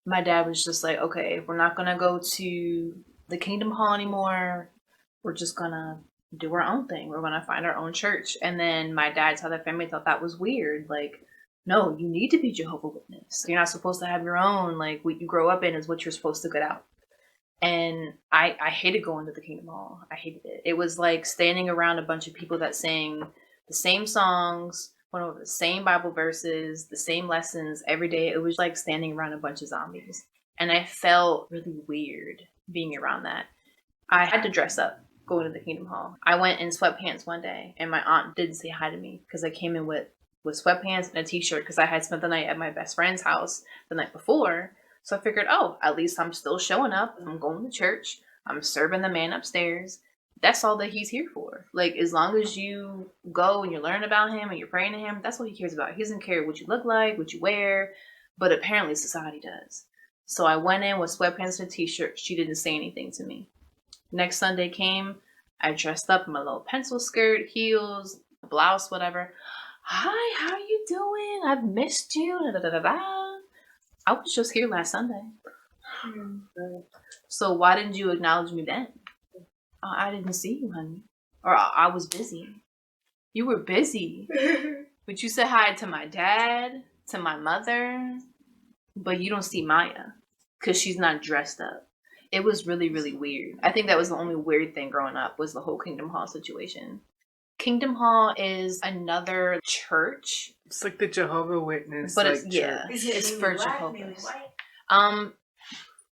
my dad was just like, okay, we're not going to go to the Kingdom Hall anymore. We're just going to do our own thing. We're going to find our own church. And then my dad's side of the family thought that was weird. Like, no, you need to be Jehovah's Witness. You're not supposed to have your own. Like, what you grow up in is what you're supposed to get out. And I hated going to the Kingdom Hall. I hated it. It was like standing around a bunch of people that sang the same songs, went over the same Bible verses, the same lessons every day. It was like standing around a bunch of zombies. And I felt really weird being around that. I had to dress up. going to the Kingdom Hall. I went in sweatpants one day, and my aunt didn't say hi to me because I came in with sweatpants and a t-shirt because I had spent the night at my best friend's house the night before. So I figured, oh, at least I'm still showing up. I'm going to church. I'm serving the man upstairs. That's all that he's here for. Like, as long as you go and you learn about him and you're praying to him, that's what he cares about. He doesn't care what you look like, what you wear, but apparently society does. So I went in with sweatpants and a t-shirt. She didn't say anything to me. Next Sunday came, I dressed up in my little pencil skirt, heels, blouse, whatever. Hi, how are you doing? I've missed you. Da, da, da, da. I was just here last Sunday. So why didn't you acknowledge me then? I didn't see you, honey. Or I was busy. You were busy. But you said hi to my dad, to my mother, but you don't see Maya because she's not dressed up. It was really, really weird. I think that was the only weird thing growing up was the whole Kingdom Hall situation. Kingdom Hall is another church. It's like the Jehovah Witness. But like, it's, yeah, Is it it's mainly for black, Jehovah's. mainly white?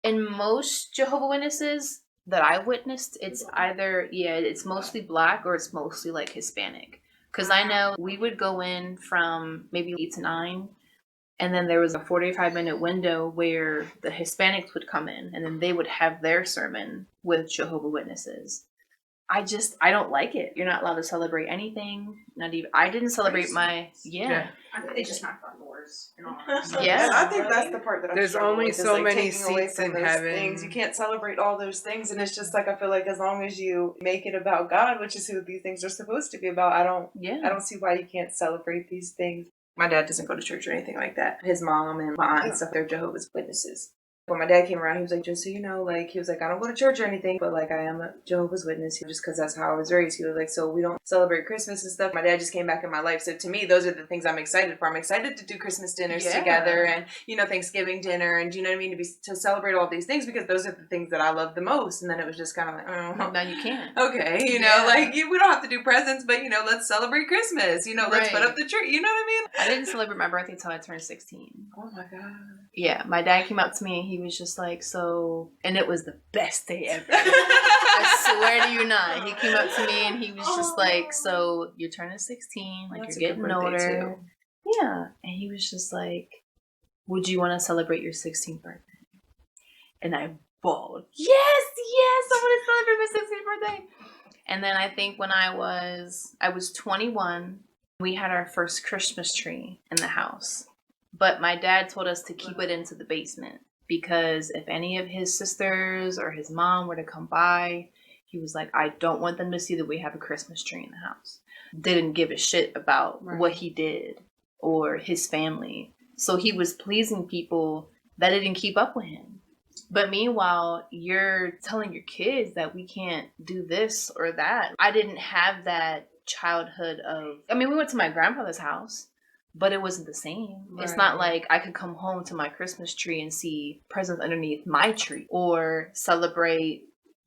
In most Jehovah Witnesses that I witnessed, it's either, it's mostly black or it's mostly like Hispanic. Because I know we would go in from maybe 8 to 9, and then there was a 45-minute window where the Hispanics would come in, and then they would have their sermon with Jehovah Witnesses. I don't like it. You're not allowed to celebrate anything. Not even. I didn't celebrate my. Yeah. I think they just knocked on doors. Yeah. And I think that's the part that I'm There's struggling only with, is, so like, many taking away seats from in those heaven. things. You can't celebrate all those things, and it's just like, I feel like as long as you make it about God, which is who these things are supposed to be about, I don't see why you can't celebrate these things. My dad doesn't go to church or anything like that. His mom and my aunt and stuff, they're Jehovah's Witnesses. When my dad came around, he was like, just so you know, like, he was like, I don't go to church or anything, but like, I am a Jehovah's Witness, just because that's how I was raised. He was like, so we don't celebrate Christmas and stuff. My dad just came back in my life. So to me, those are the things I'm excited for. I'm excited to do Christmas dinners together and, Thanksgiving dinner and, to celebrate all these things, because those are the things that I love the most. And then it was just kind of like, oh. No, you can't. Okay, we don't have to do presents, but, let's celebrate Christmas. Let's put up the tree. You know what I mean? I didn't celebrate my birthday until I turned 16. Oh my God. Yeah, my dad came up to me and he was just like, and it was the best day ever. I swear to you not. He came up to me and he was just like, so you're turning 16, like, you're getting older. Too. Yeah. And he was just like, would you want to celebrate your 16th birthday? And I bawled, yes, I want to celebrate my 16th birthday. And then I think when I was 21, we had our first Christmas tree in the house. But my dad told us to keep it into the basement because if any of his sisters or his mom were to come by, he was like, I don't want them to see that we have a Christmas tree in the house. Didn't give a shit about what he did or his family. So he was pleasing people that didn't keep up with him. But meanwhile, you're telling your kids that we can't do this or that. I didn't have that childhood we went to my grandfather's house. But it wasn't the same. Right. It's not like I could come home to my Christmas tree and see presents underneath my tree or celebrate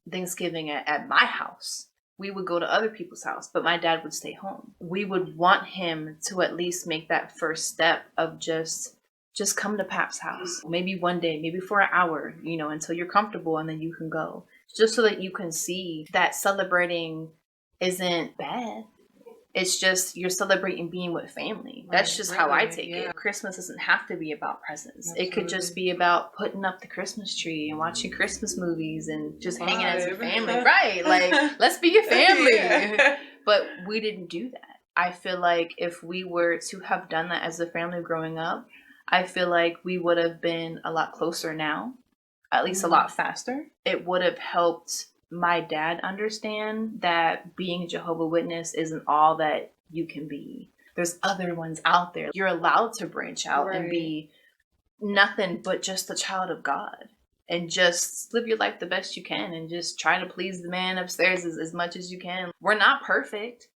Thanksgiving at my house. We would go to other people's house, but my dad would stay home. We would want him to at least make that first step of just come to Pap's house. Maybe one day, maybe for an hour, until you're comfortable, and then you can go. Just so that you can see that celebrating isn't bad. It's just you're celebrating being with family. That's just how I take it. Christmas doesn't have to be about presents. Absolutely. It could just be about putting up the Christmas tree and watching Christmas movies and just hanging as a family. Right. Like, let's be a family. But we didn't do that. I feel like if we were to have done that as a family growing up, I feel like we would have been a lot closer now, at least a lot faster. It would have helped my dad understand that being a Jehovah Witness isn't all that you can be. There's other ones out there. You're allowed to branch out and be nothing but just a child of God and just live your life the best you can and just try to please the man upstairs as much as you can. We're not perfect.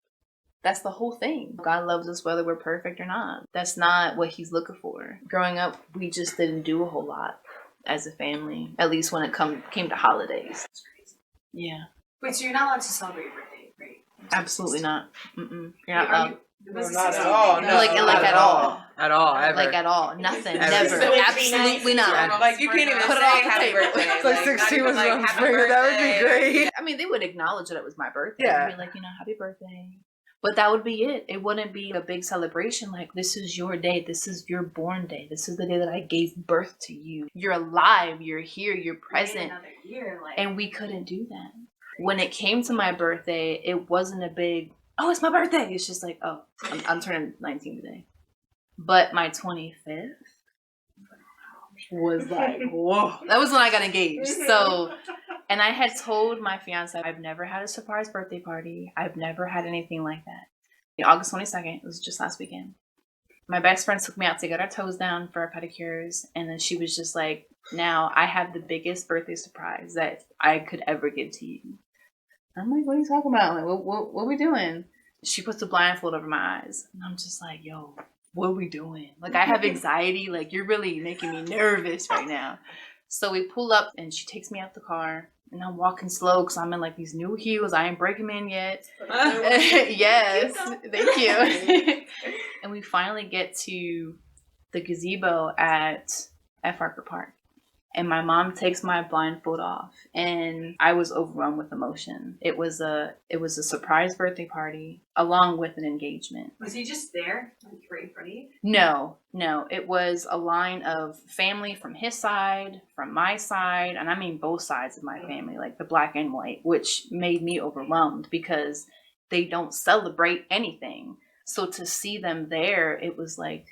That's the whole thing. God loves us whether we're perfect or not. That's not what he's looking for. Growing up, we just didn't do a whole lot as a family, at least when it came to holidays. Yeah. Wait, so you're not allowed to celebrate your birthday, right? Absolutely not. Mm-mm. You're not allowed. No, not at all. No, Like at all. At all, ever. Like at all. Nothing. Ever. Never. Absolutely not. Like you can't even Put it say on the happy table. birthday. It's like 16 was not even on happy spring. That would birthday. be great. I mean, they would acknowledge that it was my birthday. Yeah. They'd be like, happy birthday. But that would be it. It wouldn't be a big celebration like, this is your day. This is your born day. This is the day that I gave birth to you. You're alive. You're here. You're present. Another year, like. And we couldn't do that. When it came to my birthday, it wasn't a big, oh, it's my birthday. It's just like, oh, I'm turning 19 today. But my 25th was like, whoa. That was when I got engaged. So, and I had told my fiance, I've never had a surprise birthday party. I've never had anything like that. August 22nd, it was just last weekend. My best friend took me out to get our toes down for our pedicures. And then she was just like, now I have the biggest birthday surprise that I could ever give to you. I'm like, what are you talking about? Like, what are we doing? She puts a blindfold over my eyes. And I'm just like, yo, what are we doing? Like, I have anxiety. Like, you're really making me nervous right now. So we pull up and she takes me out the car. And I'm walking slow because I'm in like these new heels. I ain't breaking them in yet. Yes, thank you. And we finally get to the gazebo at Parker Park. And my mom takes my blindfold off, and I was overwhelmed with emotion. It was a surprise birthday party along with an engagement. Was he just there, like right in front of you? No. It was a line of family from his side, from my side, and I mean both sides of my family, like the black and white, which made me overwhelmed because they don't celebrate anything. So to see them there, it was like,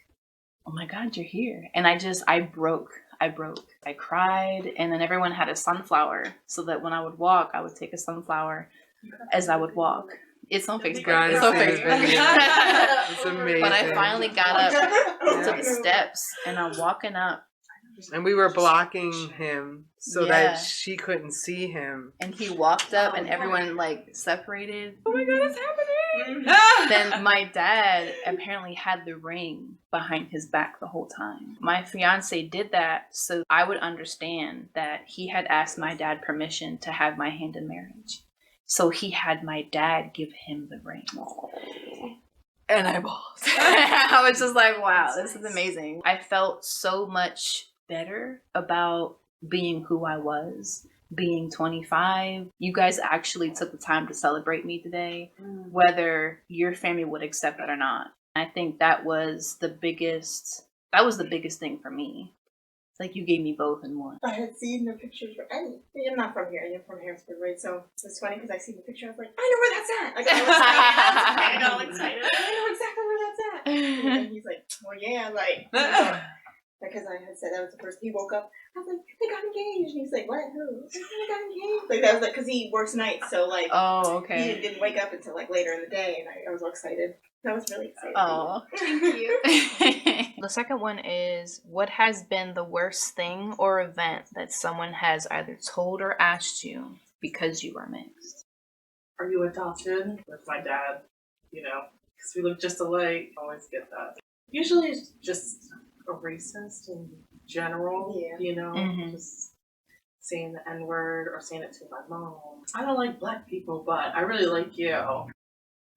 oh my God, you're here. And I broke. I cried, and then everyone had a sunflower so that when I would walk, I would take a sunflower as I would walk. It's on Facebook. It's on Facebook. It's amazing. But I finally got up to the steps, and I'm walking up. And we were blocking him so Yeah. that she couldn't see him. And he walked up, and everyone like separated. Oh my God, it's happening. Then my dad apparently had the ring behind his back the whole time. My fiance did that so I would understand that he had asked my dad permission to have my hand in marriage. So he had my dad give him the ring. And I bawled. I was just like, wow, this is amazing. I felt so much better about being who I was, being 25. You guys actually took the time to celebrate me today, whether your family would accept it or not. I think that was the biggest thing for me. It's like you gave me both in one. I had seen the pictures. I'm not from here. I'm from Harrisburg, right? So it's funny because I see the picture. I was like, I know where that's at. Like, I was all excited. I know exactly where that's at. And he's like, well, yeah, like, because I had said that was the first. He woke up. I was like, they got engaged. And he's like, what? Who? They got engaged. Like that was like because he works nights, so like, oh, okay. He didn't wake up until like later in the day, and I was all excited. That was really exciting. Oh, thank you. The second one is, what has been the worst thing or event that someone has either told or asked you because you are mixed? Are you adopted? With my dad, because we look just alike. I always get that. Usually it's just a racist in general, just saying the N-word or saying it to my mom. I don't like black people, but I really like you.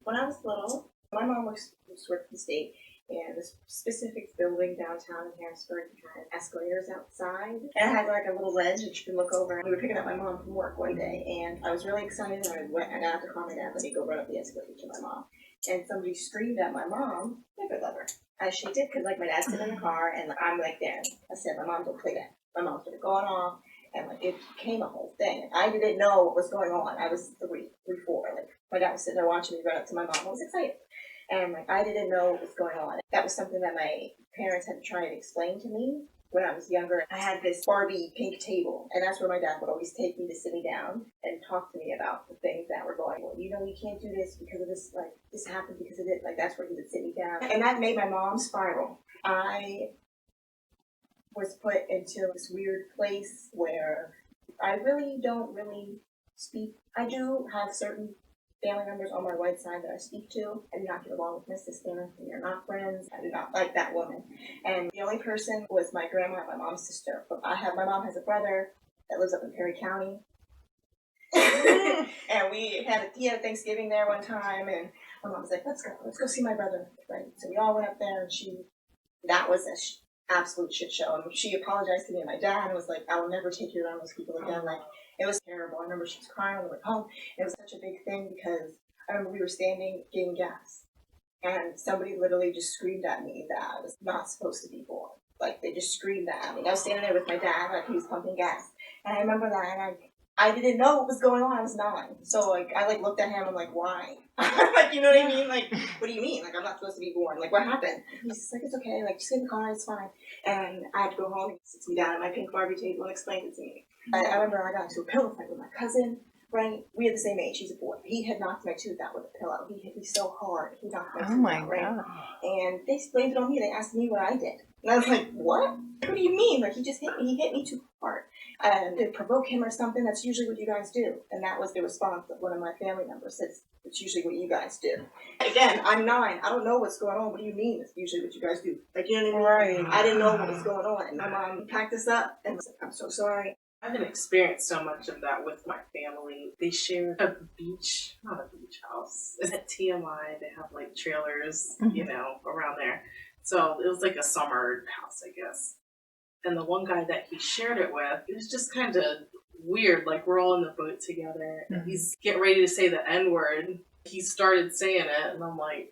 When I was little, my mom worked for the state, and this specific building downtown in Harrisburg had escalators outside. And it had like a little ledge that you could look over. We were picking up my mom from work one day, and I was really excited. I got out to call my dad, let me go run up the escalator to my mom. And somebody screamed at my mom, "If I love her." As she did, because like my dad's sitting in the car, and I'm like there. I said, "My mom, don't play that." My mom started going off, and like it became a whole thing. I didn't know what was going on. I was 4. Like my dad was sitting there watching me run up to my mom. I was excited. And like I didn't know what was going on. That was something that my parents had to try and explain to me when I was younger. I had this Barbie pink table, and that's where my dad would always take me to sit me down and talk to me about the things that were going on. You can't do this because of this, like this happened because of it. Like that's where he would sit me down. And that made my mom spiral. I was put into this weird place where I really don't speak. I do have certain family members on my white side that I speak to. I do not get along with my sister. We are not friends. I do not like that woman. And the only person was my grandma and my mom's sister. But my mom has a brother that lives up in Perry County. And we had a Thanksgiving there one time, and My mom was like, let's go see my brother, right? So we all went up there, and that was a absolute shit show. And she apologized to me and my dad, and was like, I will never take you around those people again. Like, it was terrible. I remember she was crying on the way home. It was such a big thing because I remember we were standing getting gas, and somebody literally just screamed at me that I was not supposed to be born. Like, they just screamed that at me. I was standing there with my dad, like, he was pumping gas. And I remember that, and I didn't know what was going on. I was 9. So, like, I, like, looked at him, and, like, why? Like, you know what I mean? Like, what do you mean? Like, I'm not supposed to be born. Like, what happened? He's just like, it's okay. Like, just get in the car. It's fine. And I had to go home. He sits me down at my pink Barbie table and explained it to me. I remember I got into a pillow fight with my cousin, right? We had the same age. He's a boy. He had knocked my tooth out with a pillow. He hit me so hard. He knocked my tooth out, right? And they blamed it on me. They asked me what I did. And I was like, what? What do you mean? Like, he just hit me. He hit me too hard. And to provoke him or something, that's usually what you guys do. And that was the response of one of my family members. It's usually what you guys do. Again, I'm 9. I don't know what's going on. What do you mean it's usually what you guys do? Like, you know what I mean? Right. I didn't know what was going on. And my mom packed us up and was like, I'm so sorry. I haven't experienced so much of that with my family. They share a beach, not a beach house. It's at TMI. They have like trailers, you know, around there. So it was like a summer house, I guess. And the one guy that he shared it with, it was just kind of weird. Like, we're all in the boat together, and he's getting ready to say the N-word. He started saying it, and I'm like,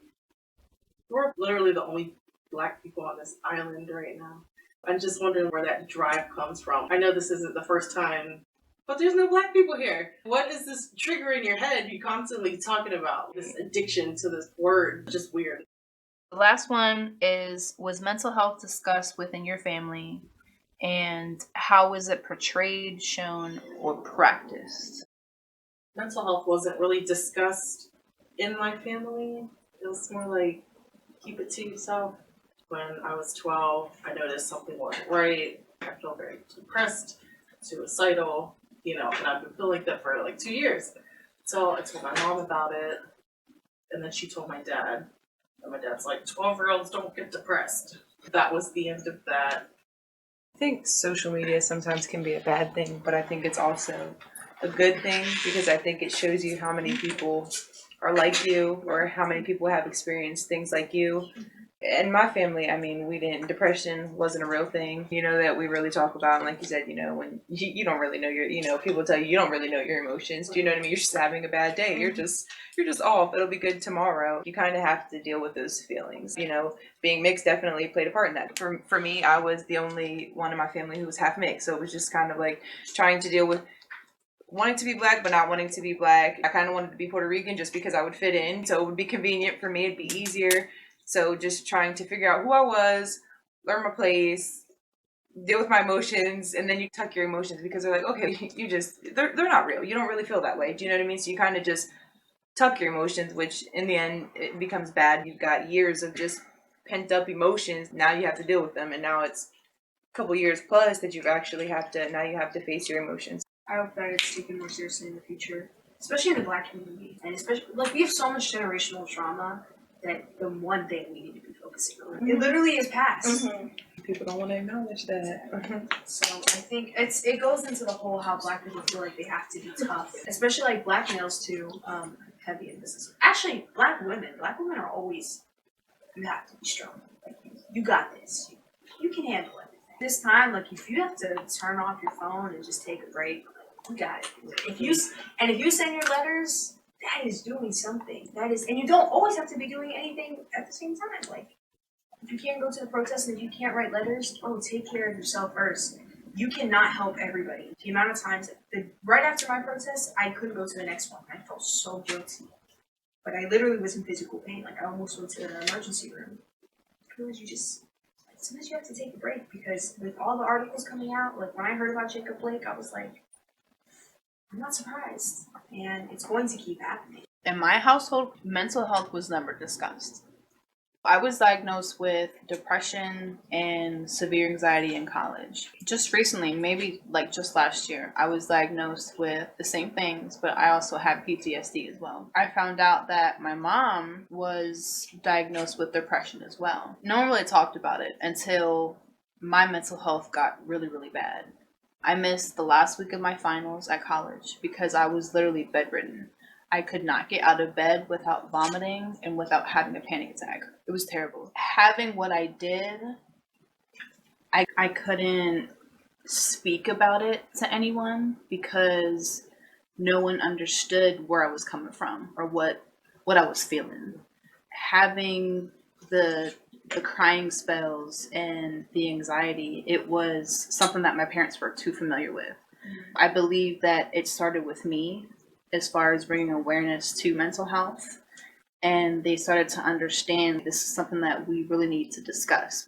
we're literally the only Black people on this island right now. I'm just wondering where that drive comes from. I know this isn't the first time, but there's no Black people here. What is this trigger in your head you constantly talking about? This addiction to this word, just weird. The last one was mental health discussed within your family, and how was it portrayed, shown, or practiced? Mental health wasn't really discussed in my family. It was more like, keep it to yourself. When I was 12, I noticed something wasn't right. I felt very depressed, suicidal, you know, and I've been feeling like that for like 2 years. So I told my mom about it, and then she told my dad. And my dad's like, 12-year-olds don't get depressed. That was the end of that. I think social media sometimes can be a bad thing, but I think it's also a good thing because I think it shows you how many people are like you or how many people have experienced things like you. In my family, I mean, depression wasn't a real thing, you know, that we really talk about. And like you said, you know, when you don't really know people tell you don't really know your emotions. Do you know what I mean? You're just having a bad day. You're just off. It'll be good tomorrow. You kind of have to deal with those feelings. You know, being mixed definitely played a part in that. For me, I was the only one in my family who was half mixed. So it was just kind of like trying to deal with wanting to be Black, but not wanting to be Black. I kind of wanted to be Puerto Rican just because I would fit in. So it would be convenient for me. It'd be easier. So just trying to figure out who I was, learn my place, deal with my emotions, and then you tuck your emotions because they're like, okay, they're not real. You don't really feel that way. Do you know what I mean? So you kind of just tuck your emotions, which in the end, it becomes bad. You've got years of just pent up emotions. Now you have to deal with them. And now it's a couple years plus that you have to face your emotions. I hope that it's taken more seriously in the future, especially in the Black community. And especially, like, we have so much generational trauma that the one thing we need to be focusing on. It literally is past. People don't want to acknowledge that. So I think it goes into the whole how Black people feel like they have to be tough, especially like Black males too. Heavy in this. Actually, Black women are always, you have to be strong. Like, you got this. You can handle it. This time, like, if you have to turn off your phone and just take a break, you got it. If you send your letters, that is doing something. And you don't always have to be doing anything at the same time. Like, if you can't go to the protest and if you can't write letters, take care of yourself first. You cannot help everybody. The amount of times, right after my protest, I couldn't go to the next one. I felt so guilty. But I literally was in physical pain. Like, I almost went to the emergency room. Because sometimes you have to take a break, because with all the articles coming out, like, when I heard about Jacob Blake, I was like, I'm not surprised, and it's going to keep happening. In my household, mental health was never discussed. I was diagnosed with depression and severe anxiety in college. Just recently, maybe like just last year, I was diagnosed with the same things, but I also had PTSD as well. I found out that my mom was diagnosed with depression as well. No one really talked about it until my mental health got really, really bad. I missed the last week of my finals at college because I was literally bedridden. I could not get out of bed without vomiting and without having a panic attack. It was terrible. Having what I did, I couldn't speak about it to anyone because no one understood where I was coming from or what I was feeling. Having the crying spells and the anxiety, it was something that my parents were too familiar with. I believe that it started with me as far as bringing awareness to mental health, and they started to understand this is something that we really need to discuss.